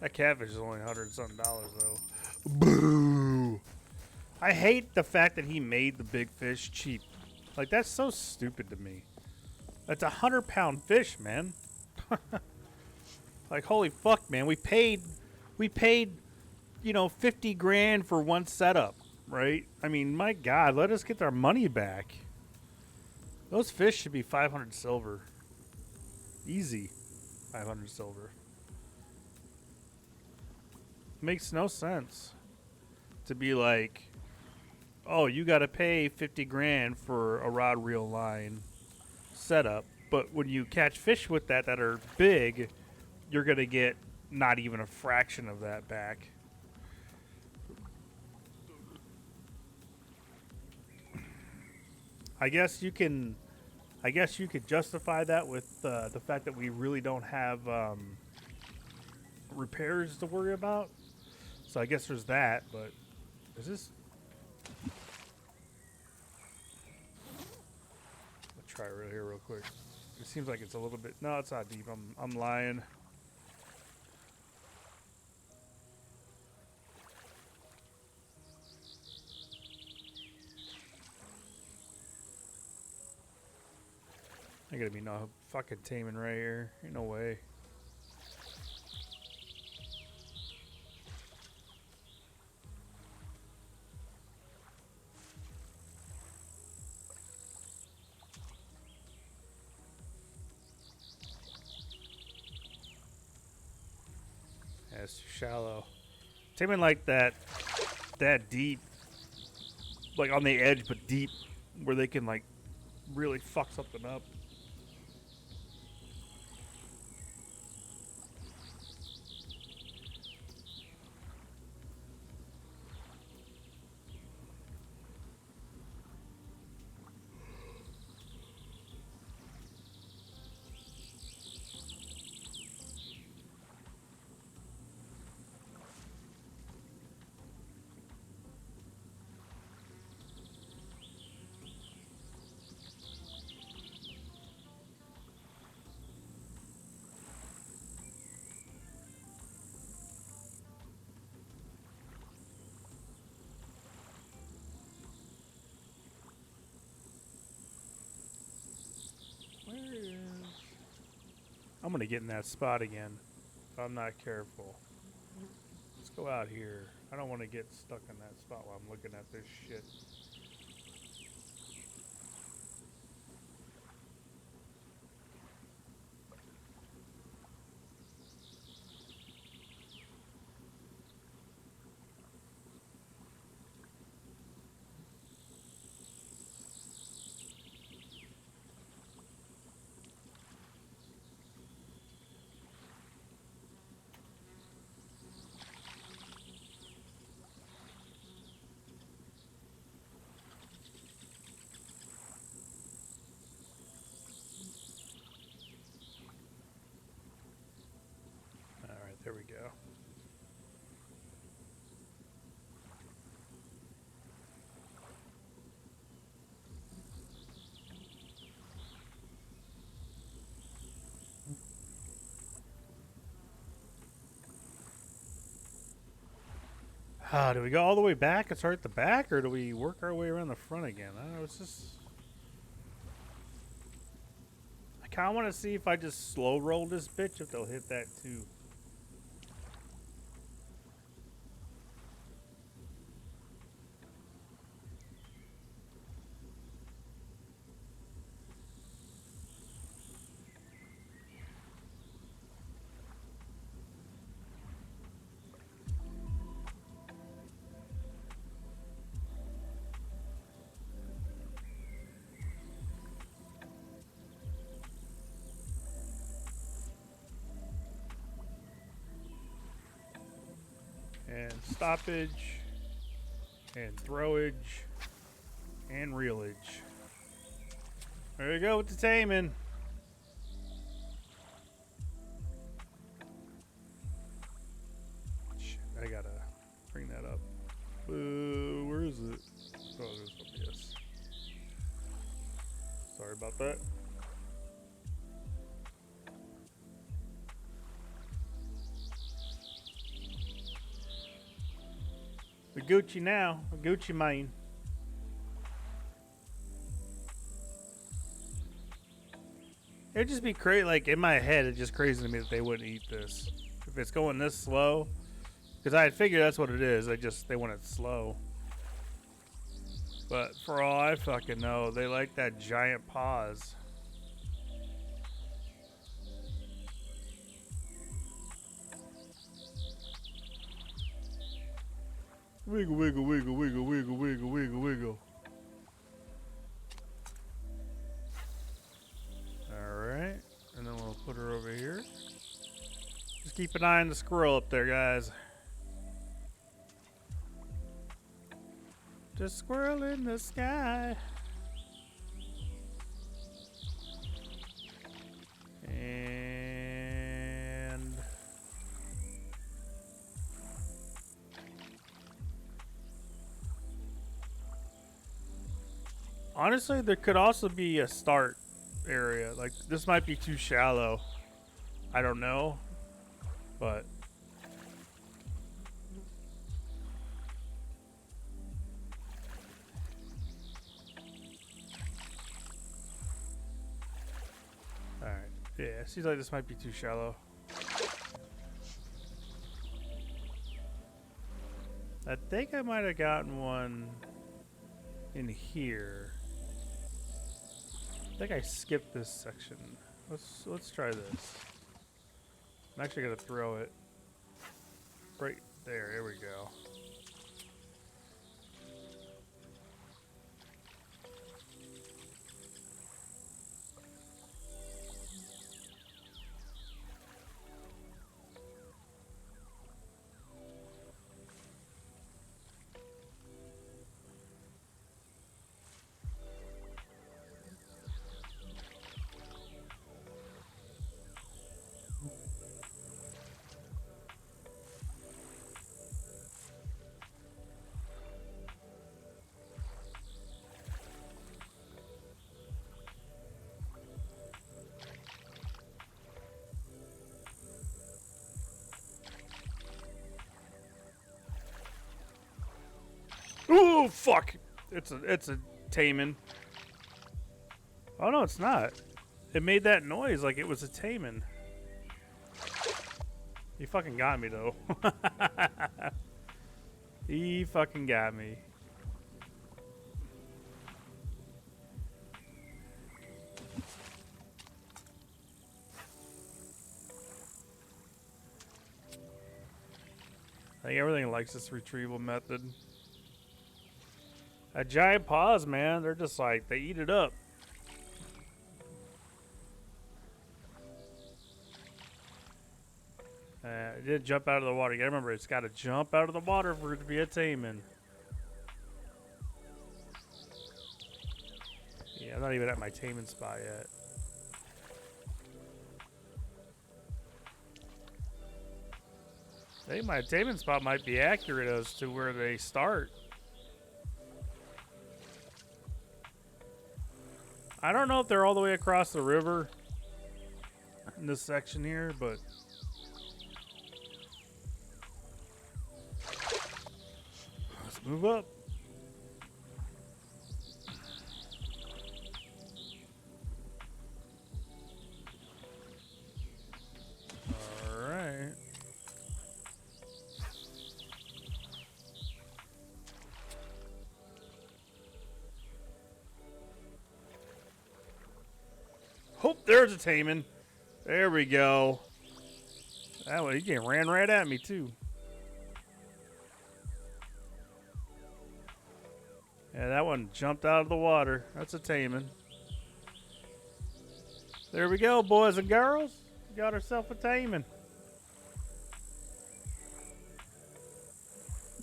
That catfish is only $100-something though. Boo! I hate the fact that he made the big fish cheap. Like, that's so stupid to me. That's a 100-pound fish, man. Like, holy fuck, man. We paid, 50 grand for one setup, right? I mean, my God, let us get our money back. Those fish should be 500 silver. Easy. 500 silver. Makes no sense to be like, oh, you got to pay 50 grand for a rod reel line setup, but when you catch fish with that are big, you're going to get not even a fraction of that back. I guess you can. I guess you could justify that with the fact that we really don't have repairs to worry about. So I guess there's that. But is this? Let's try it right here real quick. It seems like it's a little bit. No, it's not deep. I'm lying. Ain't gonna be no fucking taimen right here. Ain't no way. Yeah, it's too shallow. Taimen like that deep, like on the edge, but deep, where they can like really fuck something up. Where is? I'm gonna get in that spot again if I'm not careful. Let's go out here. I don't want to get stuck in that spot while I'm looking at this shit. Alright, there we go. Do we go all the way back and start at the back, or do we work our way around the front again? I don't know. It's just. I kind of want to see if I just slow roll this bitch, if they'll hit that too. And stoppage, and throwage, and reelage. There we go with the taimen. Shit, I gotta bring that up. Where is it? Oh, there's OBS. Sorry about that. The Gucci now, a Gucci mine. It'd just be crazy, like in my head, it's just crazy to me that they wouldn't eat this. If it's going this slow, because I had figured that's what it is. They want it slow. But for all I fucking know, they like that giant pause. Wiggle, wiggle, wiggle, wiggle, wiggle, wiggle, wiggle, wiggle. Alright. And then we'll put her over here. Just keep an eye on the squirrel up there, guys. Just squirrel in the sky. And honestly, there could also be a start area. Like, this might be too shallow. I don't know. But alright. Yeah, it seems like this might be too shallow. I think I might have gotten one in here. I think I skipped this section. Let's try this. I'm actually gonna throw it right there. There we go. Ooh, fuck! It's a taimen. Oh no, it's not. It made that noise like it was a taimen. He fucking got me though. He fucking got me. I think everything likes this retrieval method. A giant paws, man. They're just like, they eat it up. It did jump out of the water. You gotta remember, it's gotta jump out of the water for it to be a taimen. Yeah, I'm not even at my taimen spot yet. I think my taimen spot might be accurate as to where they start. I don't know if they're all the way across the river in this section here, but let's move up. All right. Hope there's a taimen. There we go. That one, he ran right at me too. Yeah, that one jumped out of the water. That's a taimen. There we go, boys and girls. Got herself a taimen.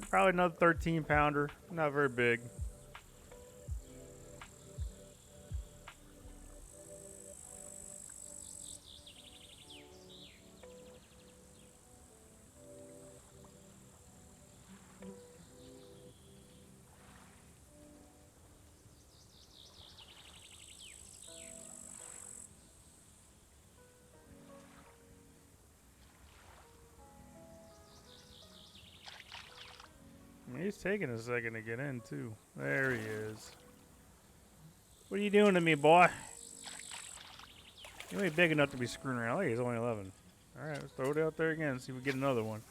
Probably another 13 pounder. Not very big. He's taking a second to get in, too. There he is. What are you doing to me, boy? You ain't big enough to be screwing around. Oh, he's only 11. All right, let's throw it out there again and see if we get another one.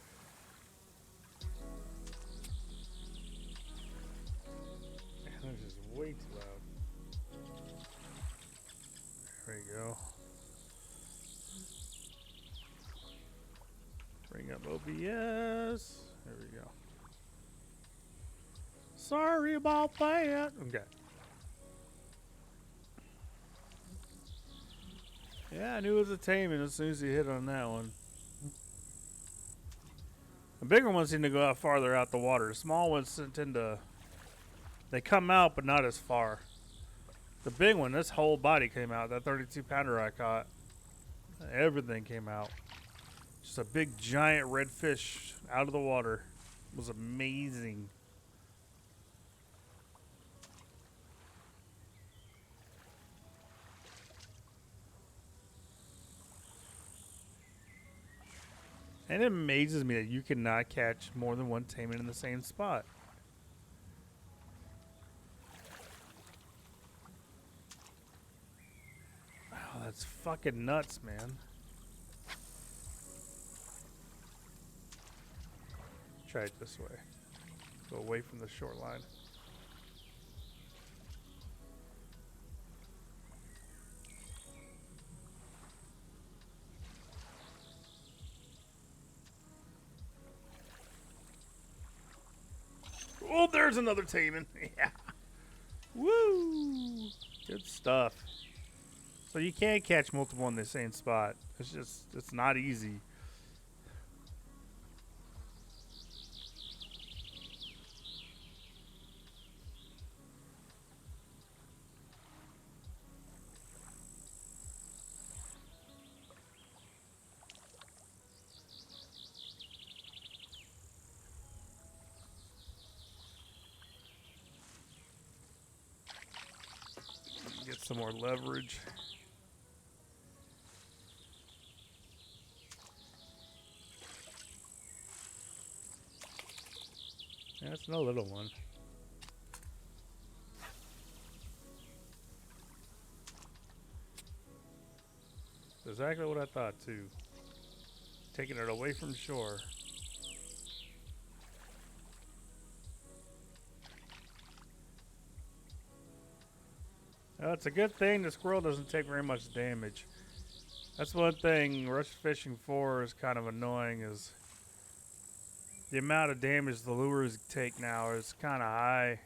Man, this is way too loud. There we go. Bring up OBS. There we go. Sorry about that. Okay. Yeah, I knew it was a taimen as soon as he hit on that one. The bigger ones seem to go out farther out the water. The small ones tend to... They come out, but not as far. The big one, this whole body came out. That 32 pounder I caught. Everything came out. Just a big giant red fish out of the water. It was amazing. And it amazes me that you cannot catch more than one taimen in the same spot. Oh, that's fucking nuts, man. Try it this way. Go away from the shoreline. Oh, there's another taimen. Yeah. Woo! Good stuff. So you can't catch multiple in the same spot. It's not easy. Get some more leverage. Yeah, that's no little one. Exactly what I thought too. Taking it away from shore. It's a good thing the squirrel doesn't take very much damage. That's one thing rush fishing for is kind of annoying, is the amount of damage the lures take now is kind of high.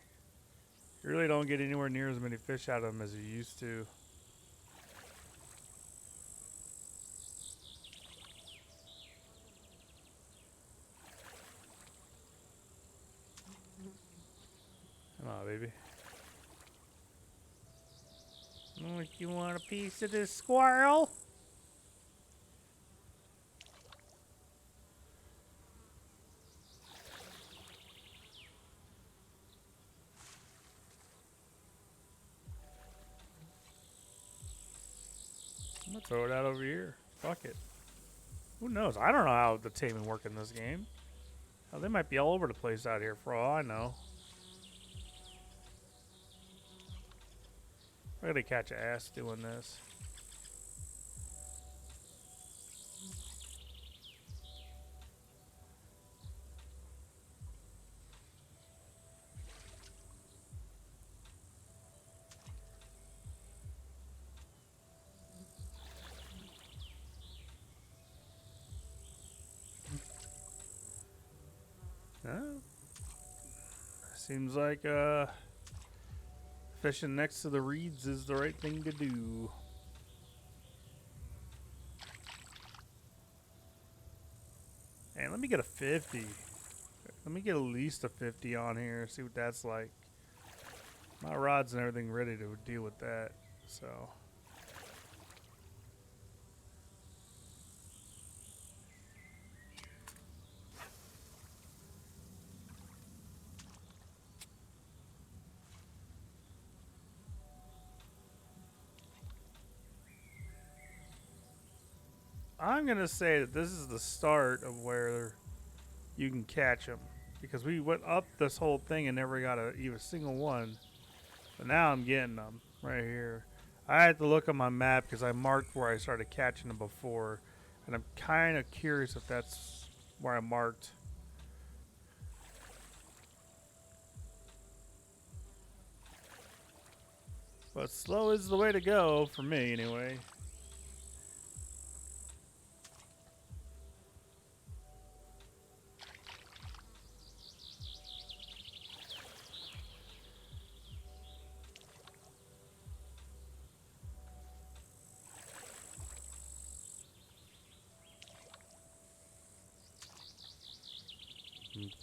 You really don't get anywhere near as many fish out of them as you used to. Come on, baby. Oh, you want a piece of this squirrel? I'm gonna throw it out over here. Fuck it. Who knows? I don't know how the taming work in this game. Oh, they might be all over the place out here for all I know. I gotta catch an ass doing this. Seems like fishing next to the reeds is the right thing to do. And let me get a 50. Let me get at least a 50 on here, see what that's like. My rods and everything ready to deal with that, so. I'm going to say that this is the start of where you can catch them. Because we went up this whole thing and never got even a single one. But now I'm getting them right here. I had to look on my map because I marked where I started catching them before. And I'm kind of curious if that's where I marked. But slow is the way to go, for me anyway.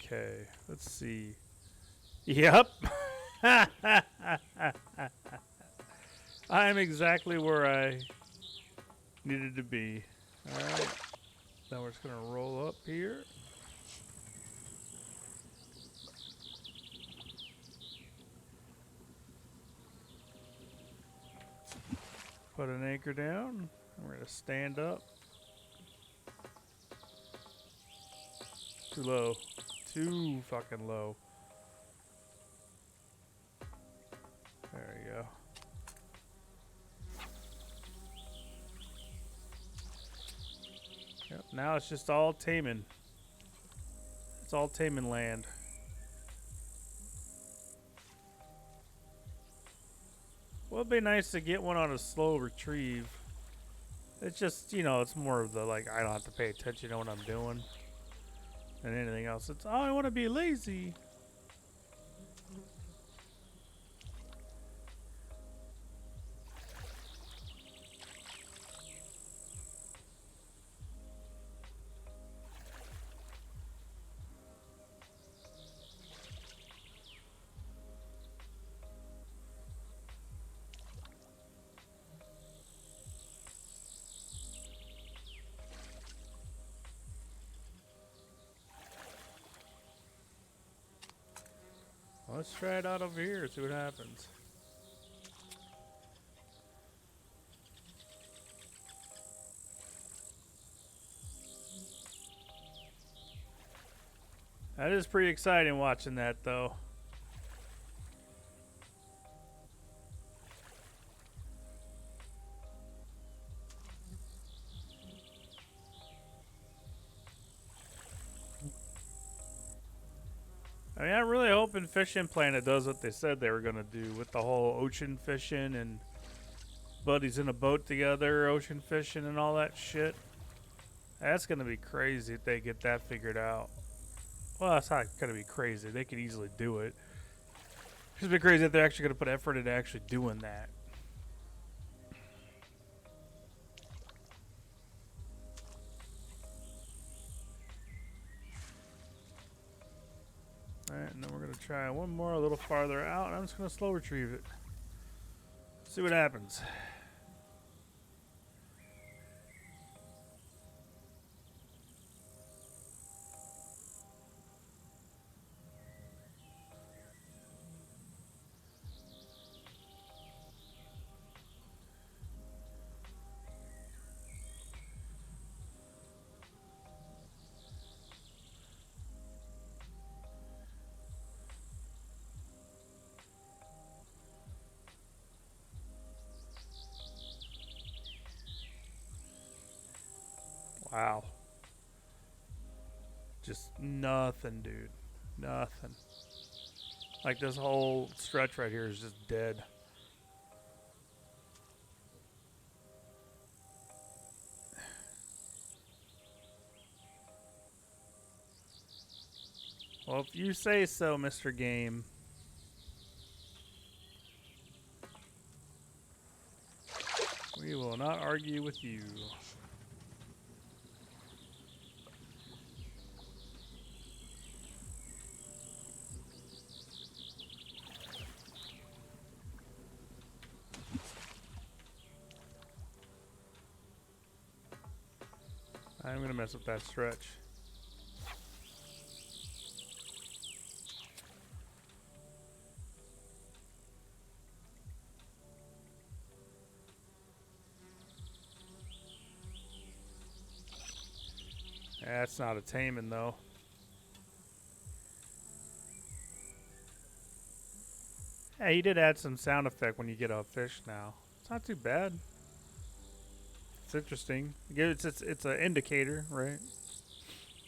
Okay, let's see. Yep. I'm exactly where I needed to be. Alright. Now we're just going to roll up here. Put an anchor down. And we're going to stand up. Too low. Too fucking low. There you go. Yep, now it's just all taimen. It's all taimen land. Well, it'd be nice to get one on a slow retrieve. It's just, you know, it's more of the, like, I don't have to pay attention to what I'm doing than anything else. It's, oh, I want to be lazy. Let's try it out over here, see what happens. That is pretty exciting watching that, though. I mean, I'm really hoping Fishing Planet does what they said they were going to do with the whole ocean fishing and buddies in a boat together, ocean fishing and all that shit. That's going to be crazy if they get that figured out. Well, it's not going to be crazy. They could easily do it. It's going to be crazy if they're actually going to put effort into actually doing that. Alright, and then we're going to try one more a little farther out, and I'm just going to slow retrieve it. See what happens. Wow. Just nothing, dude. Nothing. Like this whole stretch right here is just dead. Well, if you say so, Mr. Game. We will not argue with you. I'm gonna mess with that stretch. That's not a taimen though. Yeah, he did add some sound effect when you get a fish now. It's not too bad. It's interesting. It's an indicator, right?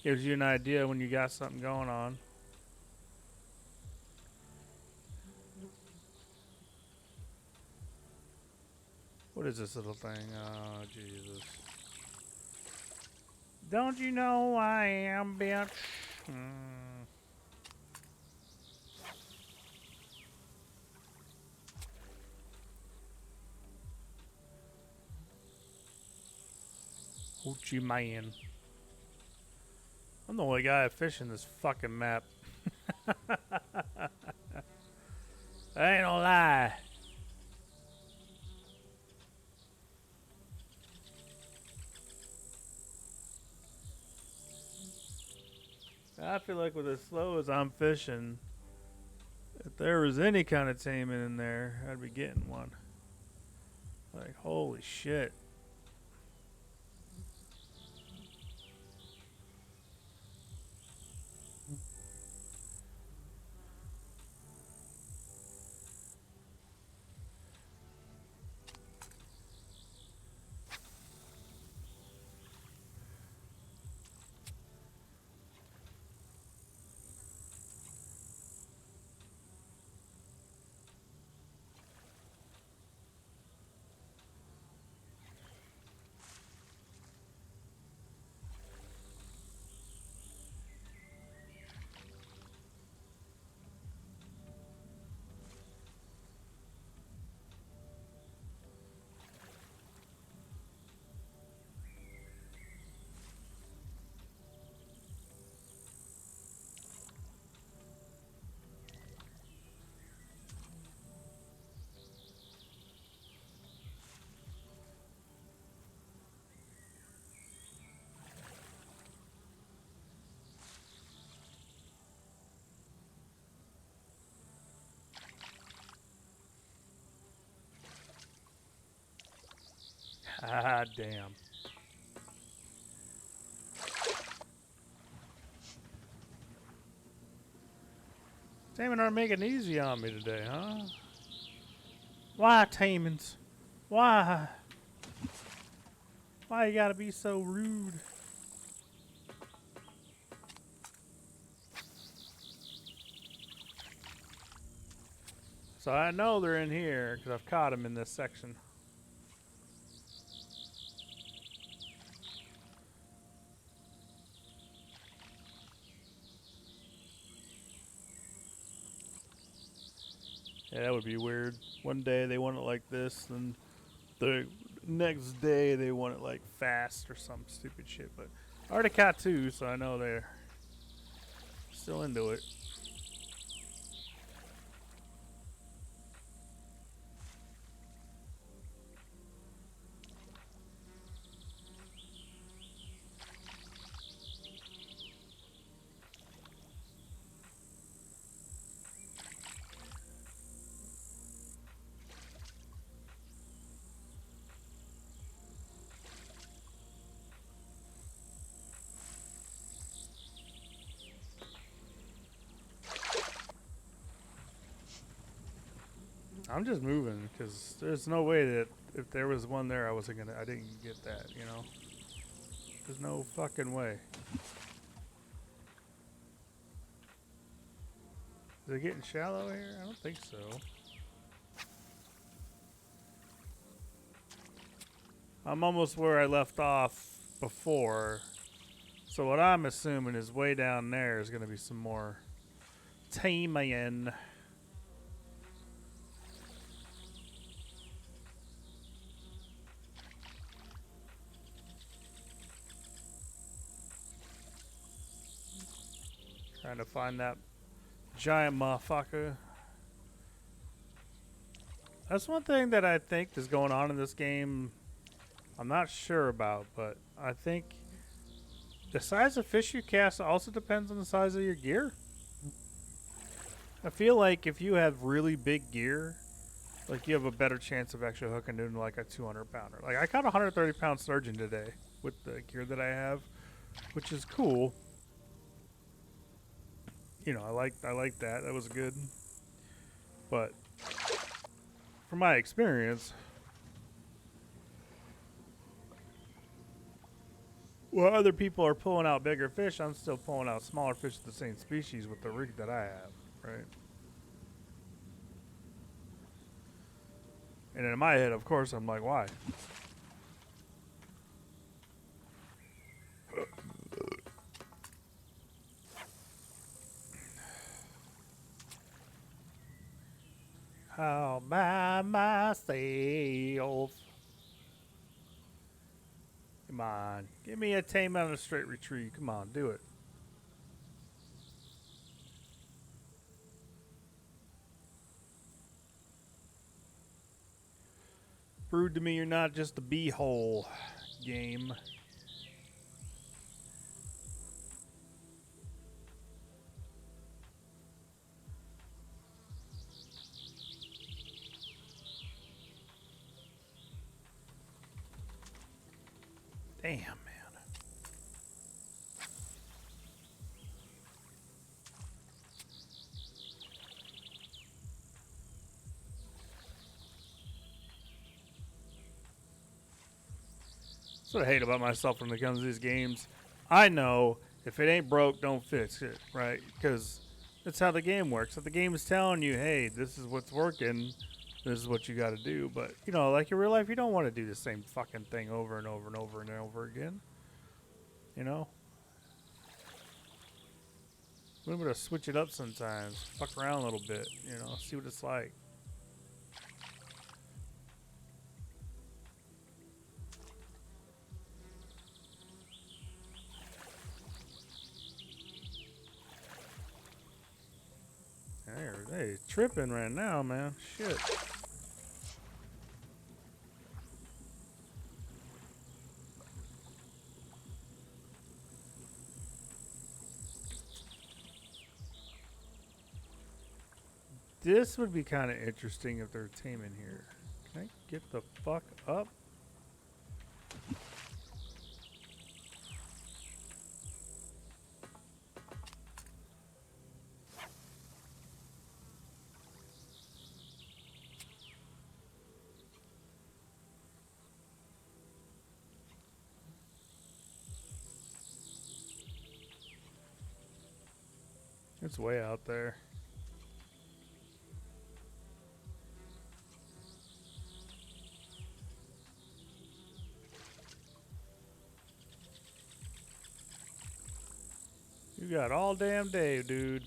Gives you an idea when you got something going on. What is this little thing? Oh, Jesus. Don't you know I am, bitch? Hoochie man. I'm the only guy fishing this fucking map. I ain't no lie. I feel like with as slow as I'm fishing, if there was any kind of taimen in there, I'd be getting one. Like, holy shit. Ah, damn. Taimen aren't making it easy on me today, huh? Why, Taimens? Why? Why you gotta be so rude? So I know they're in here because I've caught them in this section. Yeah, that would be weird. One day they want it like this, and the next day they want it like fast or some stupid shit. But I already caught two, so I know they're still into it. I'm just moving because there's no way that if there was one there, I didn't get that, you know? There's no fucking way. Is it getting shallow here? I don't think so. I'm almost where I left off before. So what I'm assuming is way down there is going to be some more taimen. Trying to find that giant motherfucker. That's one thing that I think is going on in this game. I'm not sure about, but I think the size of fish you cast also depends on the size of your gear. I feel like if you have really big gear, like you have a better chance of actually hooking into like a 200 pounder. Like I caught a 130 pound sturgeon today with the gear that I have, which is cool. You know, I like that. That was good. But from my experience, while other people are pulling out bigger fish, I'm still pulling out smaller fish of the same species with the rig that I have, right? And in my head, of course, I'm like, why? All by myself. Come on. Give me a tame on a straight retrieve. Come on, do it. Prove to me you're not just a beehole game. Damn, man. That's what I hate about myself when it comes to these games. I know if it ain't broke, don't fix it, right? Because that's how the game works. If the game is telling you, hey, this is what's working, this is what you got to do. But, you know, like in real life, you don't want to do the same fucking thing over and over and over and over again. You know? We're able to switch it up sometimes. Fuck around a little bit, you know, see what it's like. They tripping right now, man. Shit. This would be kind of interesting if they're taming here. Can I get the fuck up? It's way out there. You got all damn day, dude.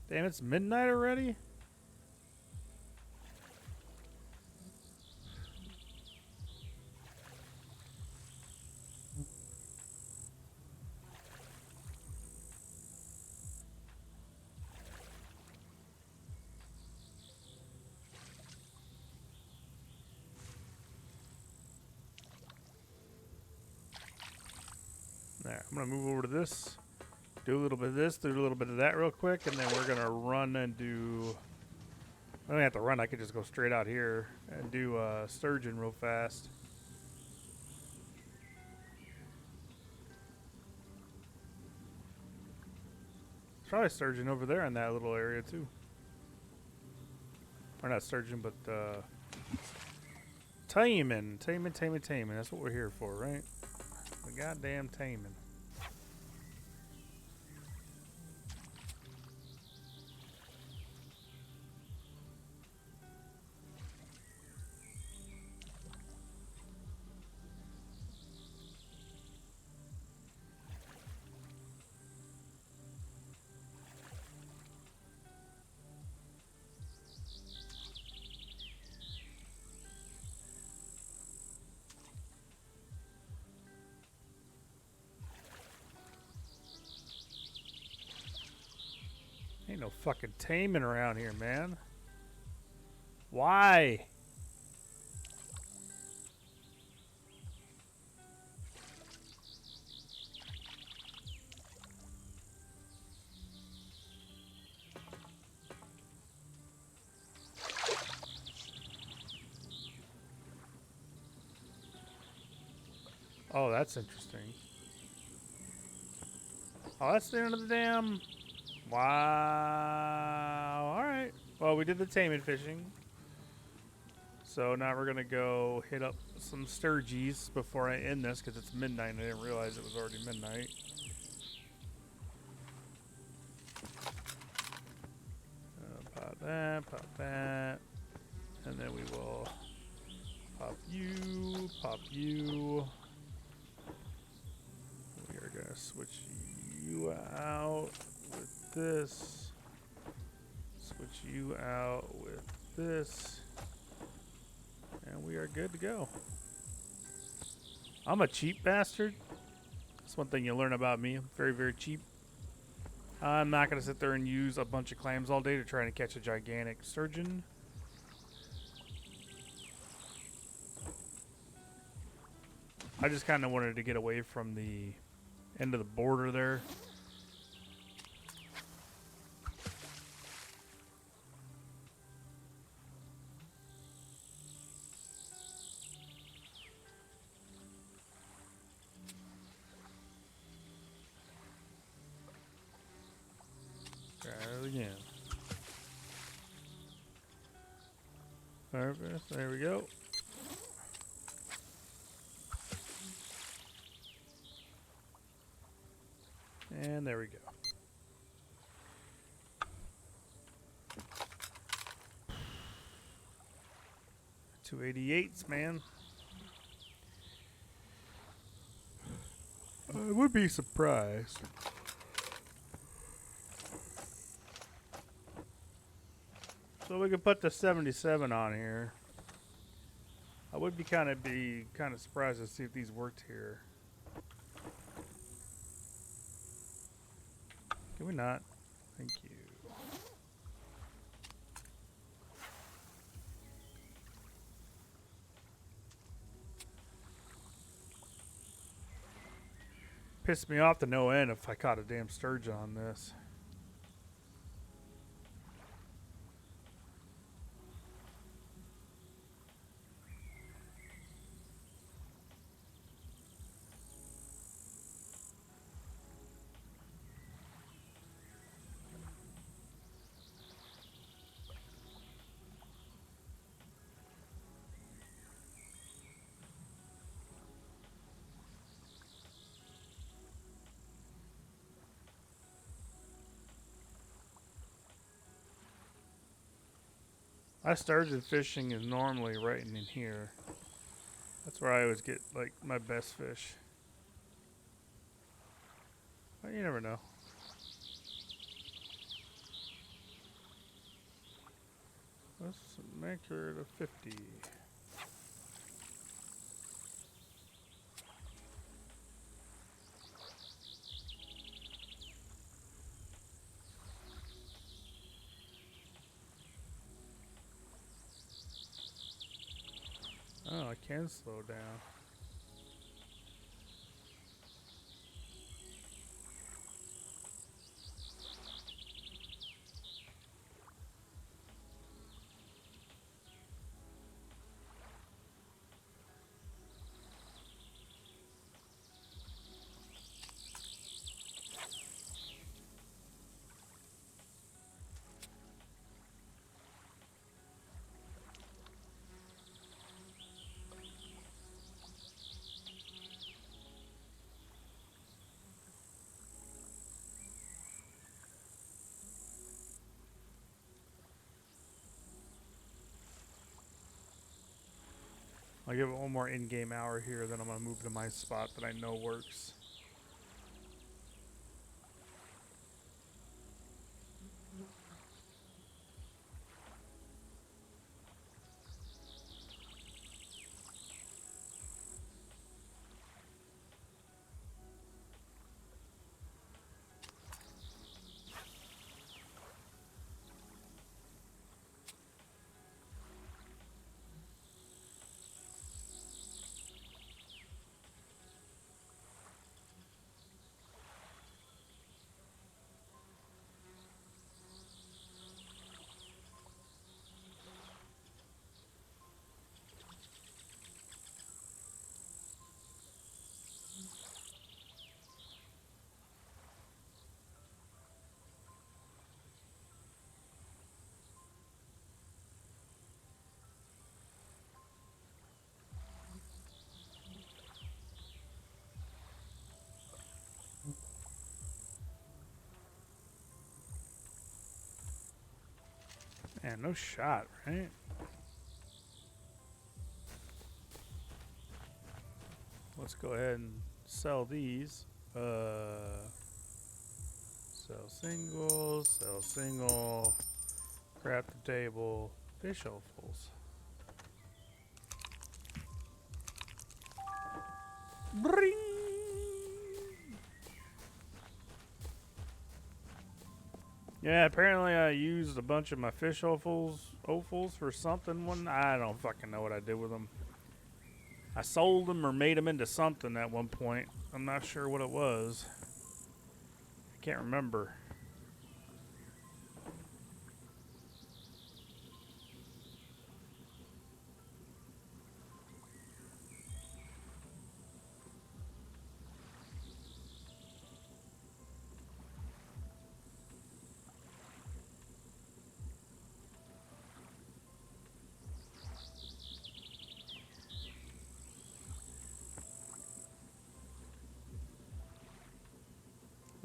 Damn, it's midnight already? There, I'm gonna move over to this. Do a little bit of this, do a little bit of that real quick, and then we're gonna run and do... I don't have to run, I could just go straight out here and do sturgeon real fast. There's probably sturgeon over there in that little area too. Or not sturgeon, but taimen. Taimen. That's what we're here for, right? The goddamn taimen. Ain't no fucking taming around here, man. Why? Oh, that's interesting. Oh, that's the end of the dam. Wow. Alright. Well, we did the taming fishing. So now we're going to go hit up some sturgies before I end this because it's midnight and I didn't realize it was already midnight. Pop that. And then we will pop you. We are going to switch you out with this. Switch you out with this. And we are good to go. I'm a cheap bastard. That's one thing you learn about me. I'm very, very cheap. I'm not going to sit there and use a bunch of clams all day to try and catch a gigantic sturgeon. I just kind of wanted to get away from the end of the border there. Harvest. There we go. And there we go. 288s, man. I would be surprised. So we could put the 77 on here. I would be kind of surprised to see if these worked here. Can we not? Thank you. Pissed me off to no end if I caught a damn sturgeon on this. My sturgeon fishing is normally right in here. That's where I always get like my best fish. But you never know. Let's make her to 50. Oh, I can slow down. I'll give it one more in-game hour here, then I'm going to move to my spot that I know works. Man, no shot, right? Let's go ahead and sell these. Sell single, craft the table, fish offals. Bring! Yeah, apparently I used a bunch of my fish offals for something. I don't fucking know what I did with them. I sold them or made them into something at one point. I'm not sure what it was. I can't remember.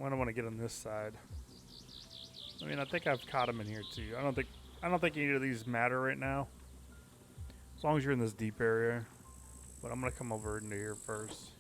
I don't want to get on this side. I mean, I think I've caught them in here too. I don't think any of these matter right now. As long as you're in this deep area. But I'm gonna come over into here first.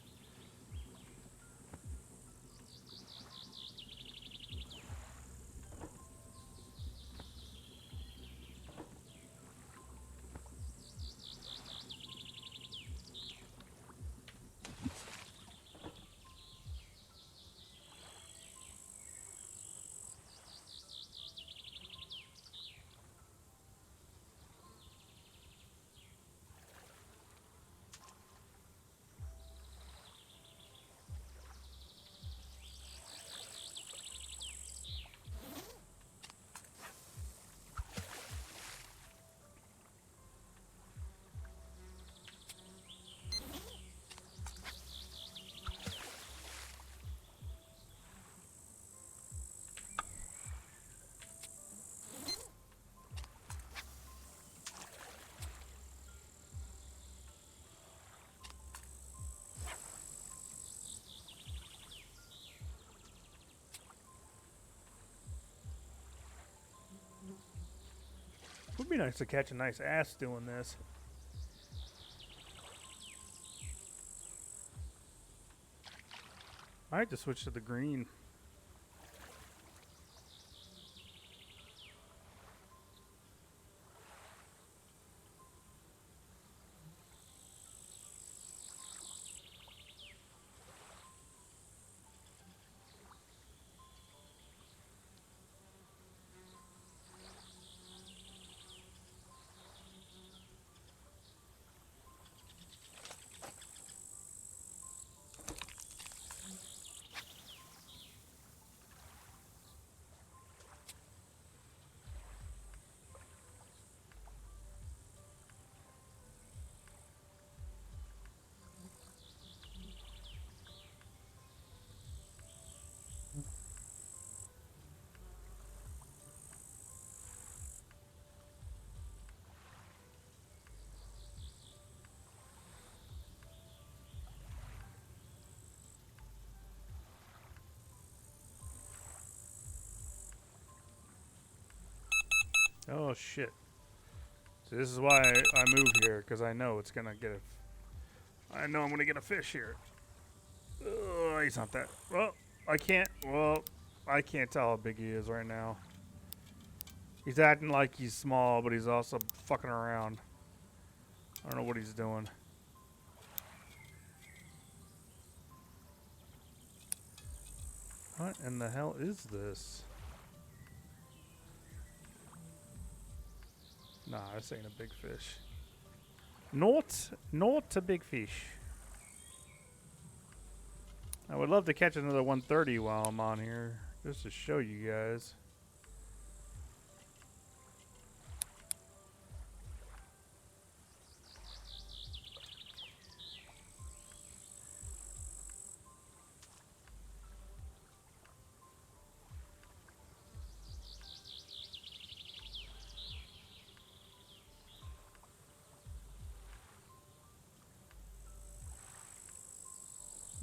Would be nice to catch a nice ass doing this. I might just switch to the green. Oh shit. So this is why I moved here, because I know it's gonna get I know I'm gonna get a fish here. Oh, he's not that. Well, I can't tell how big he is right now. He's acting like he's small, but he's also fucking around. I don't know what he's doing. What in the hell is this? Nah, this ain't a big fish. Not a big fish. I would love to catch another 130 while I'm on here, just to show you guys.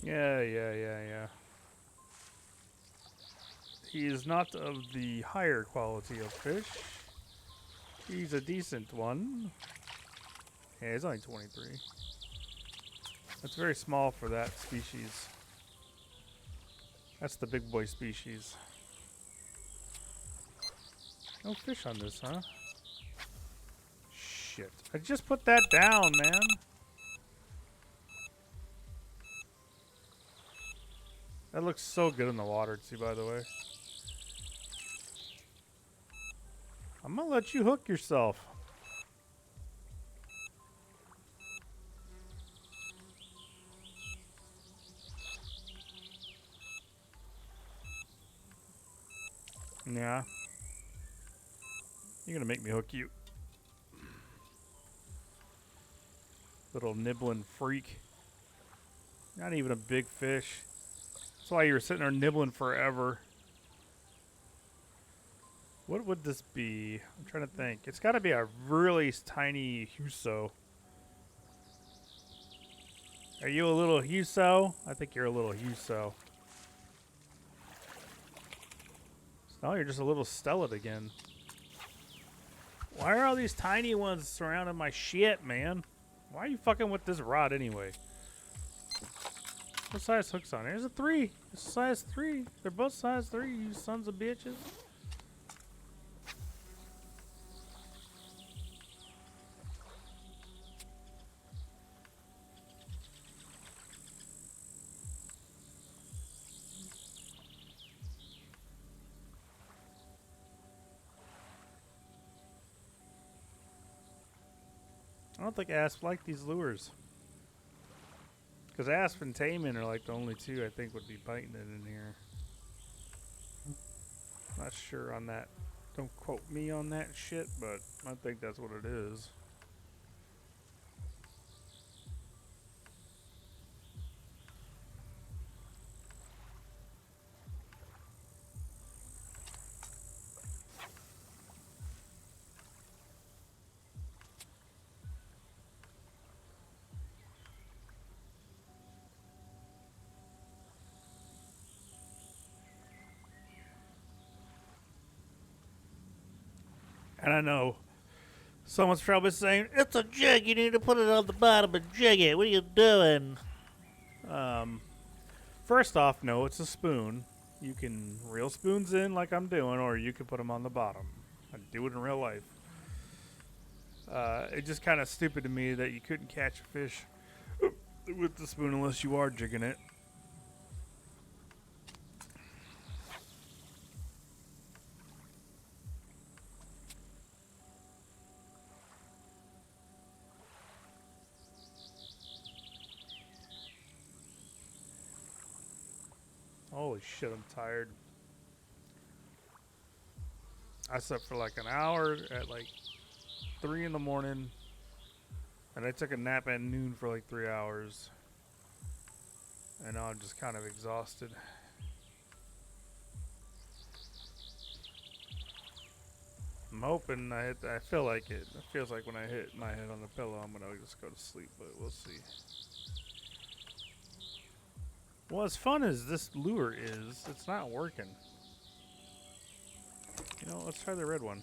Yeah. He is not of the higher quality of fish. He's a decent one. Yeah, he's only 23. That's very small for that species. That's the big boy species. No fish on this, huh? Shit. I just put that down, man. That looks so good in the water, too, by the way. I'm gonna let you hook yourself. Yeah. You're gonna make me hook you. Little nibbling freak. Not even a big fish. That's why you were sitting there nibbling forever. What would this be? I'm trying to think. It's got to be a really tiny huso. Are you a little huso? I think you're a little huso. Oh, you're just a little stellate again. Why are all these tiny ones surrounding my shit, man? Why are you fucking with this rod anyway? What size hook's on? There's a 3. It's a size 3. They're both size 3, you sons of bitches. I don't think Asp like these lures. Because Asp and Taimen are like the only two I think would be biting it in here. Not sure on that. Don't quote me on that shit, but I think that's what it is. And I know someone's probably saying, it's a jig, you need to put it on the bottom and jig it. What are you doing? First off, no, it's a spoon. You can reel spoons in like I'm doing, or you can put them on the bottom. I do it in real life. It's just kind of stupid to me that you couldn't catch a fish with the spoon unless you are jigging it. Holy shit, I'm tired. I slept for like an hour at like 3 in the morning. And I took a nap at noon for like 3 hours. And now I'm just kind of exhausted. I'm hoping I feel like it. It feels like when I hit my head on the pillow, I'm going to just go to sleep, but we'll see. Well, as fun as this lure is, it's not working. You know, let's try the red one.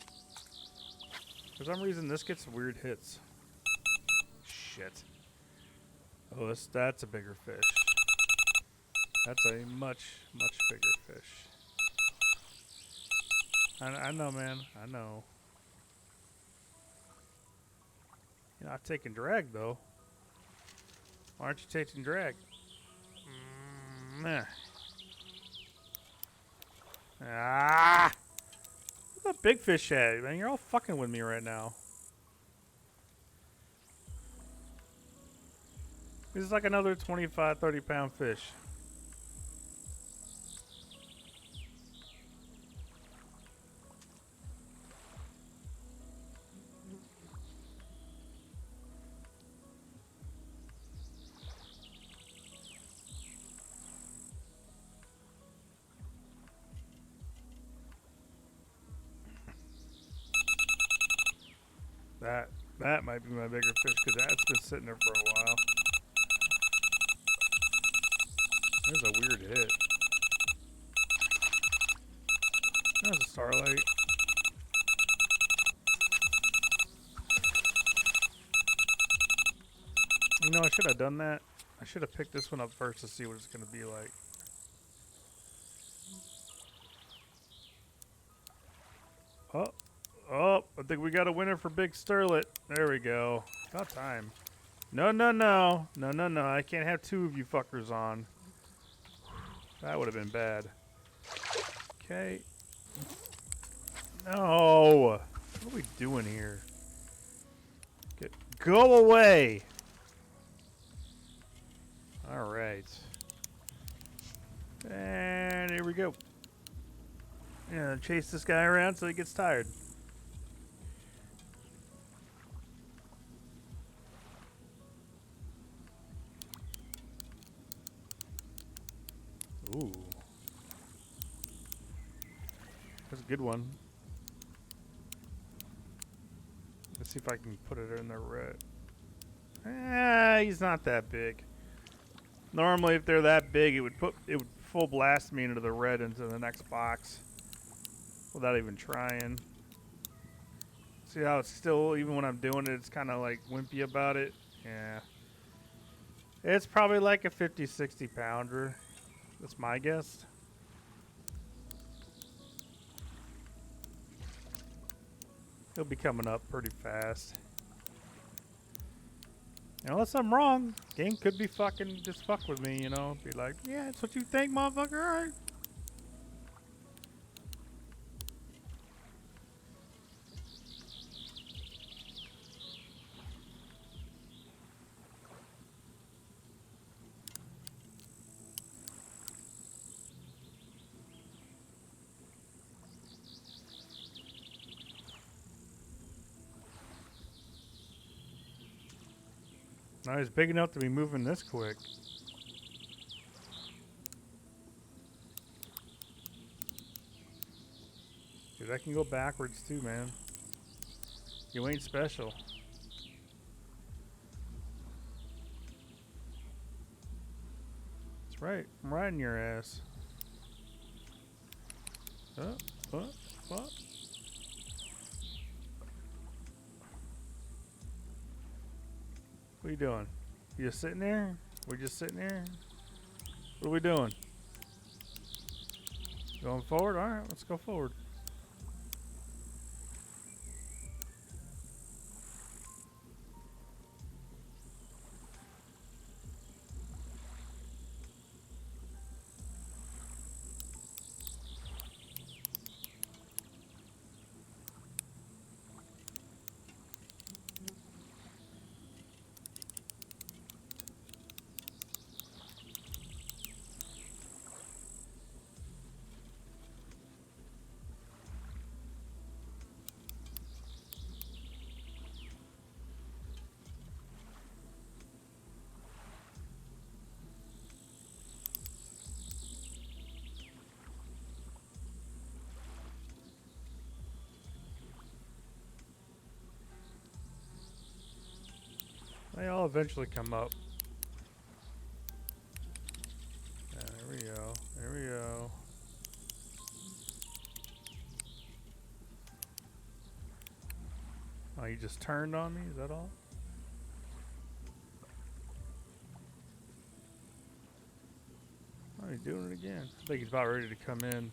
For some reason, this gets weird hits. Shit. Oh, that's a bigger fish. That's a much, much bigger fish. I know, man. I know. You're not taking drag, though. Why aren't you taking drag? Nah. Ah! Where's that big fish at? Man, you're all fucking with me right now. This is like another 25, 30-pound fish. That might be my bigger fish because that's been sitting there for a while. There's a weird hit. There's a starlight. You know, I should have done that. I should have picked this one up first to see what it's going to be like. Oh, I think we got a winner for Big Sterlet. There we go. About time. No. I can't have 2 of you fuckers on. That would have been bad. Okay. No. What are we doing here? Go away. All right. And here we go. Yeah, chase this guy around so he gets tired. Ooh. That's a good one. Let's see if I can put it in the red. He's not that big. Normally, if they're that big, it would full blast me into the red into the next box. without even trying. See how it's still, even when I'm doing it, it's kind of like wimpy about it? Yeah. It's probably like a 50, 60 pounder. That's my guess. He'll be coming up pretty fast. Unless I'm wrong, game could be fucking just fuck with me, you know? Be like, yeah, that's what you think, motherfucker, alright. Now he's big enough to be moving this quick. Dude, I can go backwards too, man. You ain't special. That's right. I'm riding your ass. What? What? What are you doing? You just sitting there? We just sitting there? What are we doing? Going forward? Alright, let's go forward. They all eventually come up. Yeah, there we go. There we go. Oh, you just turned on me? Is that all? Oh, he's doing it again. I think he's about ready to come in.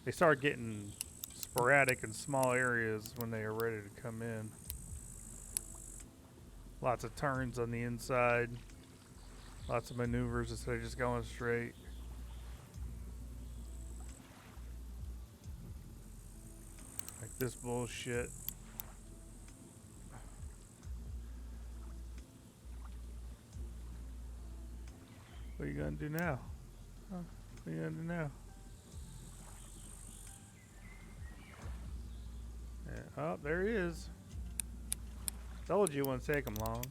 They start getting sporadic in small areas when they are ready to come in. Lots of turns on the inside. Lots of maneuvers instead of just going straight. Like this bullshit. What are you gonna do now? Huh? What are you gonna do now? Yeah. Oh, there he is. Told you it wouldn't take him long.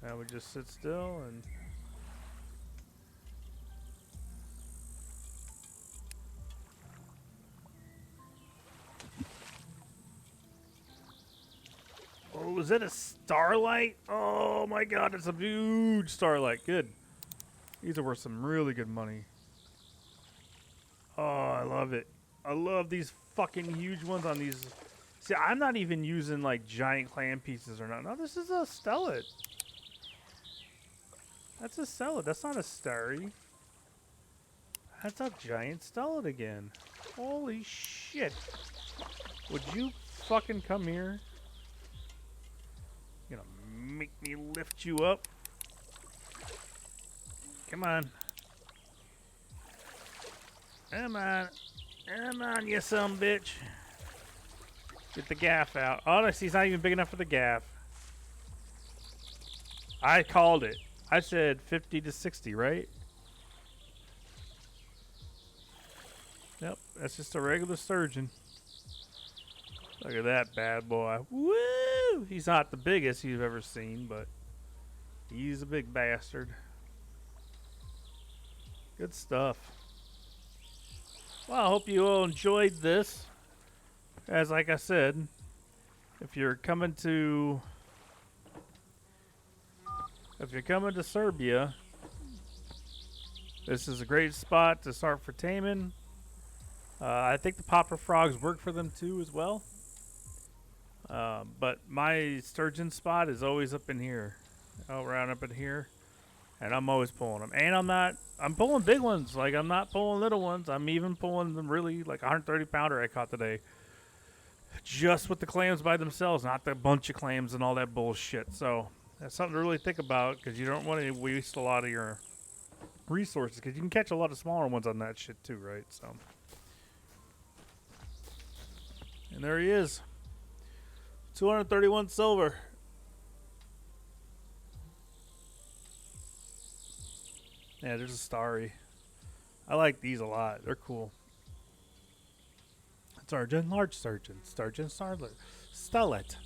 Now we just sit still and oh, is that a starlight? Oh my god, it's a huge starlight. Good. These are worth some really good money. Oh, I love it. I love these fucking huge ones on these. See, I'm not even using like giant clam pieces or not. No, this is a stellate. That's a stellate. That's not a starry. That's a giant stellate again. Holy shit. Would you fucking come here? You're gonna make me lift you up? Come on. Come on. Come on, you son of a bitch. Get the gaff out. Oh, no, see, he's not even big enough for the gaff. I called it. I said 50 to 60, right? Yep, that's just a regular sturgeon. Look at that bad boy. Woo! He's not the biggest you've ever seen, but he's a big bastard. Good stuff. Well, I hope you all enjoyed this. As like I said, if you're coming to Serbia, This is a great spot to start for taimen. I think the popper frogs work for them too as well. But my sturgeon spot is always up in here, around up in here, and I'm always pulling them. And I'm pulling big ones. Like, I'm not pulling little ones. I'm even pulling them really, like 130 pounder I caught today. Just with the clams by themselves, not the bunch of clams and all that bullshit. So that's something to really think about, because you don't want to waste a lot of your resources, because you can catch a lot of smaller ones on that shit too, right? So, and there he is, 231 silver. Yeah, there's a starry. I like these a lot. They're cool. Sturgeon, large sturgeon, sturgeon, starlet, stullet.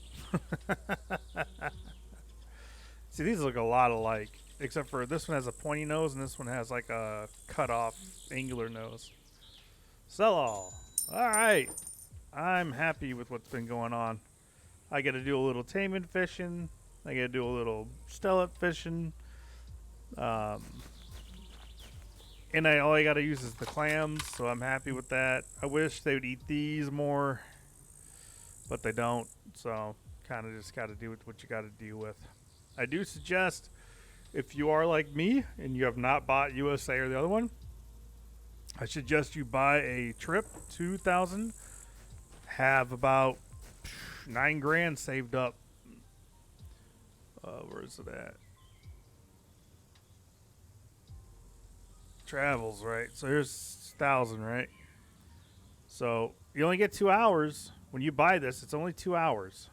See, these look a lot alike, except for this one has a pointy nose and this one has like a cut off angular nose. Sell all. All right. I'm happy with what's been going on. I got to do a little taimen fishing. I got to do a little stellet fishing. And all I got to use is the clams, so I'm happy with that. I wish they would eat these more, but they don't. So kind of just got to do with what you got to deal with. I do suggest, if you are like me and you have not bought USA or the other one, I suggest you buy a trip, 2,000, have about 9 grand saved up. Where is it at? Travels, right? So here's 1,000, right? So you only get 2 hours. When you buy this, it's only 2 hours.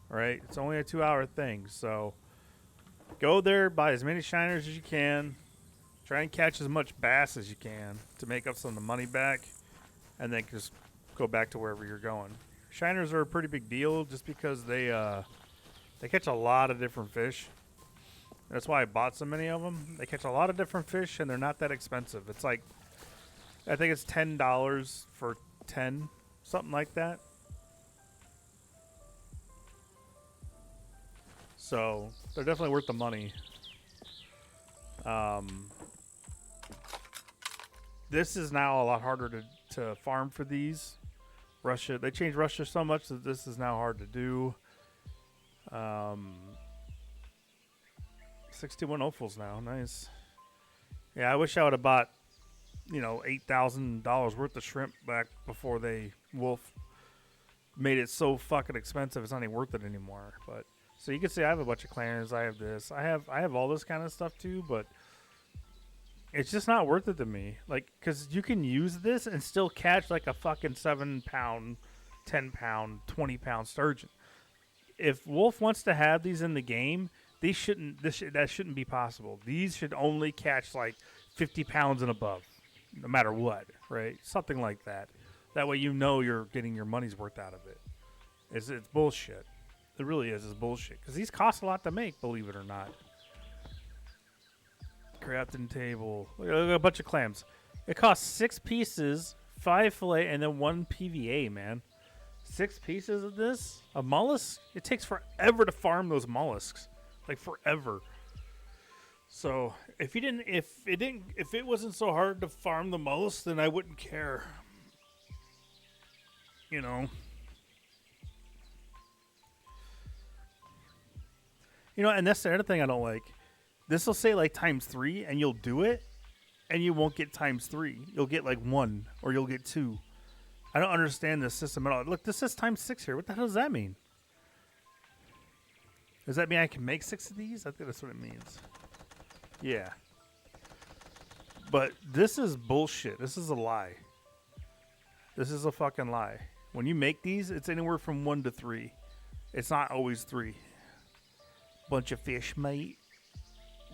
Right? It's only a 2-hour thing. So go there, buy as many shiners as you can. Try and catch as much bass as you can to make up some of the money back. And then just go back to wherever you're going. Shiners are a pretty big deal just because they catch a lot of different fish. That's why I bought so many of them. They catch a lot of different fish, and they're not that expensive. It's like, I think it's $10 for 10, something like that. So they're definitely worth the money. This is now a lot harder to farm for these. Russia, they changed Russia so much that this is now hard to do. 61 opals now. Nice. Yeah, I wish I would have bought, $8,000 worth of shrimp back before Wolf made it so fucking expensive. It's not even worth it anymore. But so you can see I have a bunch of clams. I have this. I have all this kind of stuff too, but it's just not worth it to me. Like, because you can use this and still catch like a fucking 7-pound, 10-pound, 20-pound sturgeon. If Wolf wants to have these in the game, that shouldn't be possible. These should only catch like 50 pounds and above, no matter what, right? Something like that. That way you're getting your money's worth out of it. It's bullshit. It really is. It's bullshit. Because these cost a lot to make, believe it or not. Crafting table. Look at a bunch of clams. It costs 6 pieces, 5 fillet, and then 1 PVA, man. 6 pieces of this? A mollusk? It takes forever to farm those mollusks. Like forever. So if it wasn't so hard to farm the mollusks, then I wouldn't care. And that's the other thing I don't like. This will say like ×3, and you'll do it, and you won't get ×3. You'll get like 1, or you'll get 2. I don't understand this system at all. Look, this says ×6 here. What the hell does that mean? Does that mean I can make 6 of these? I think that's what it means. Yeah. But this is bullshit. This is a lie. This is a fucking lie. When you make these, it's anywhere from 1 to 3. It's not always 3. Bunch of fish, mate.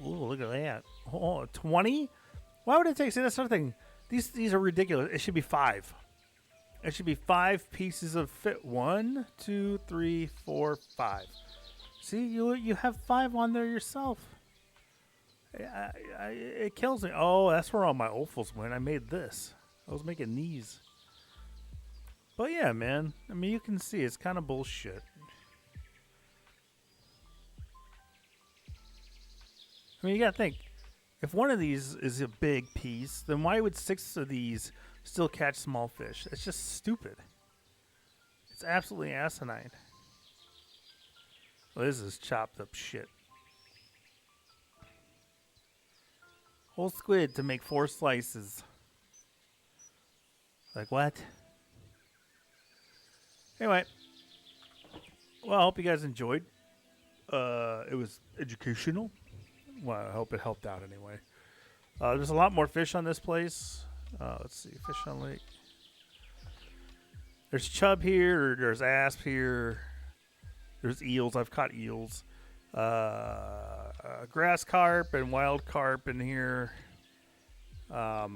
Ooh, look at that. Oh, 20? Why would it take? See, that's another thing. These are ridiculous. It should be 5. It should be 5 pieces of fit. 1, 2, 3, 4, 5. See, you have 5 on there yourself. It kills me. Oh, that's where all my opals went. I made this. I was making these. But yeah, man. I mean, you can see it's kind of bullshit. I mean, you gotta think. If one of these is a big piece, then why would 6 of these still catch small fish? It's just stupid. It's absolutely asinine. Well, this is chopped up shit. Whole squid to make 4 slices. Like what? Anyway. Well, I hope you guys enjoyed. It was educational. Well, I hope it helped out anyway. There's a lot more fish on this place. Let's see. Fish on lake. There's chub here. There's asp here. There's eels. I've caught eels. Grass carp and wild carp in here. I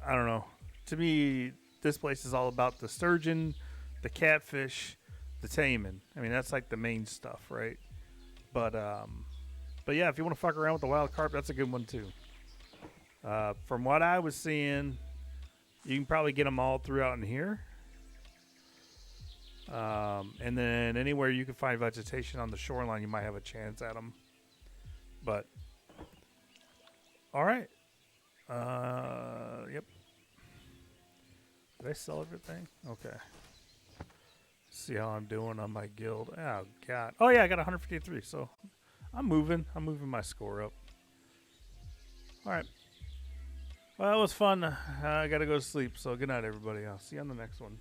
don't know. To me, this place is all about the sturgeon, the catfish, the taimen. I mean, that's like the main stuff, right? But yeah, if you want to fuck around with the wild carp, that's a good one too. From what I was seeing, you can probably get them all throughout in here. And then anywhere you can find vegetation on the shoreline, you might have a chance at them. But, all right. Yep. Did I sell everything? Okay. See how I'm doing on my guild. Oh, God. Oh, yeah, I got 153, so I'm moving. I'm moving my score up. All right. Well, it was fun. I got to go to sleep, so good night, everybody. I'll see you on the next one.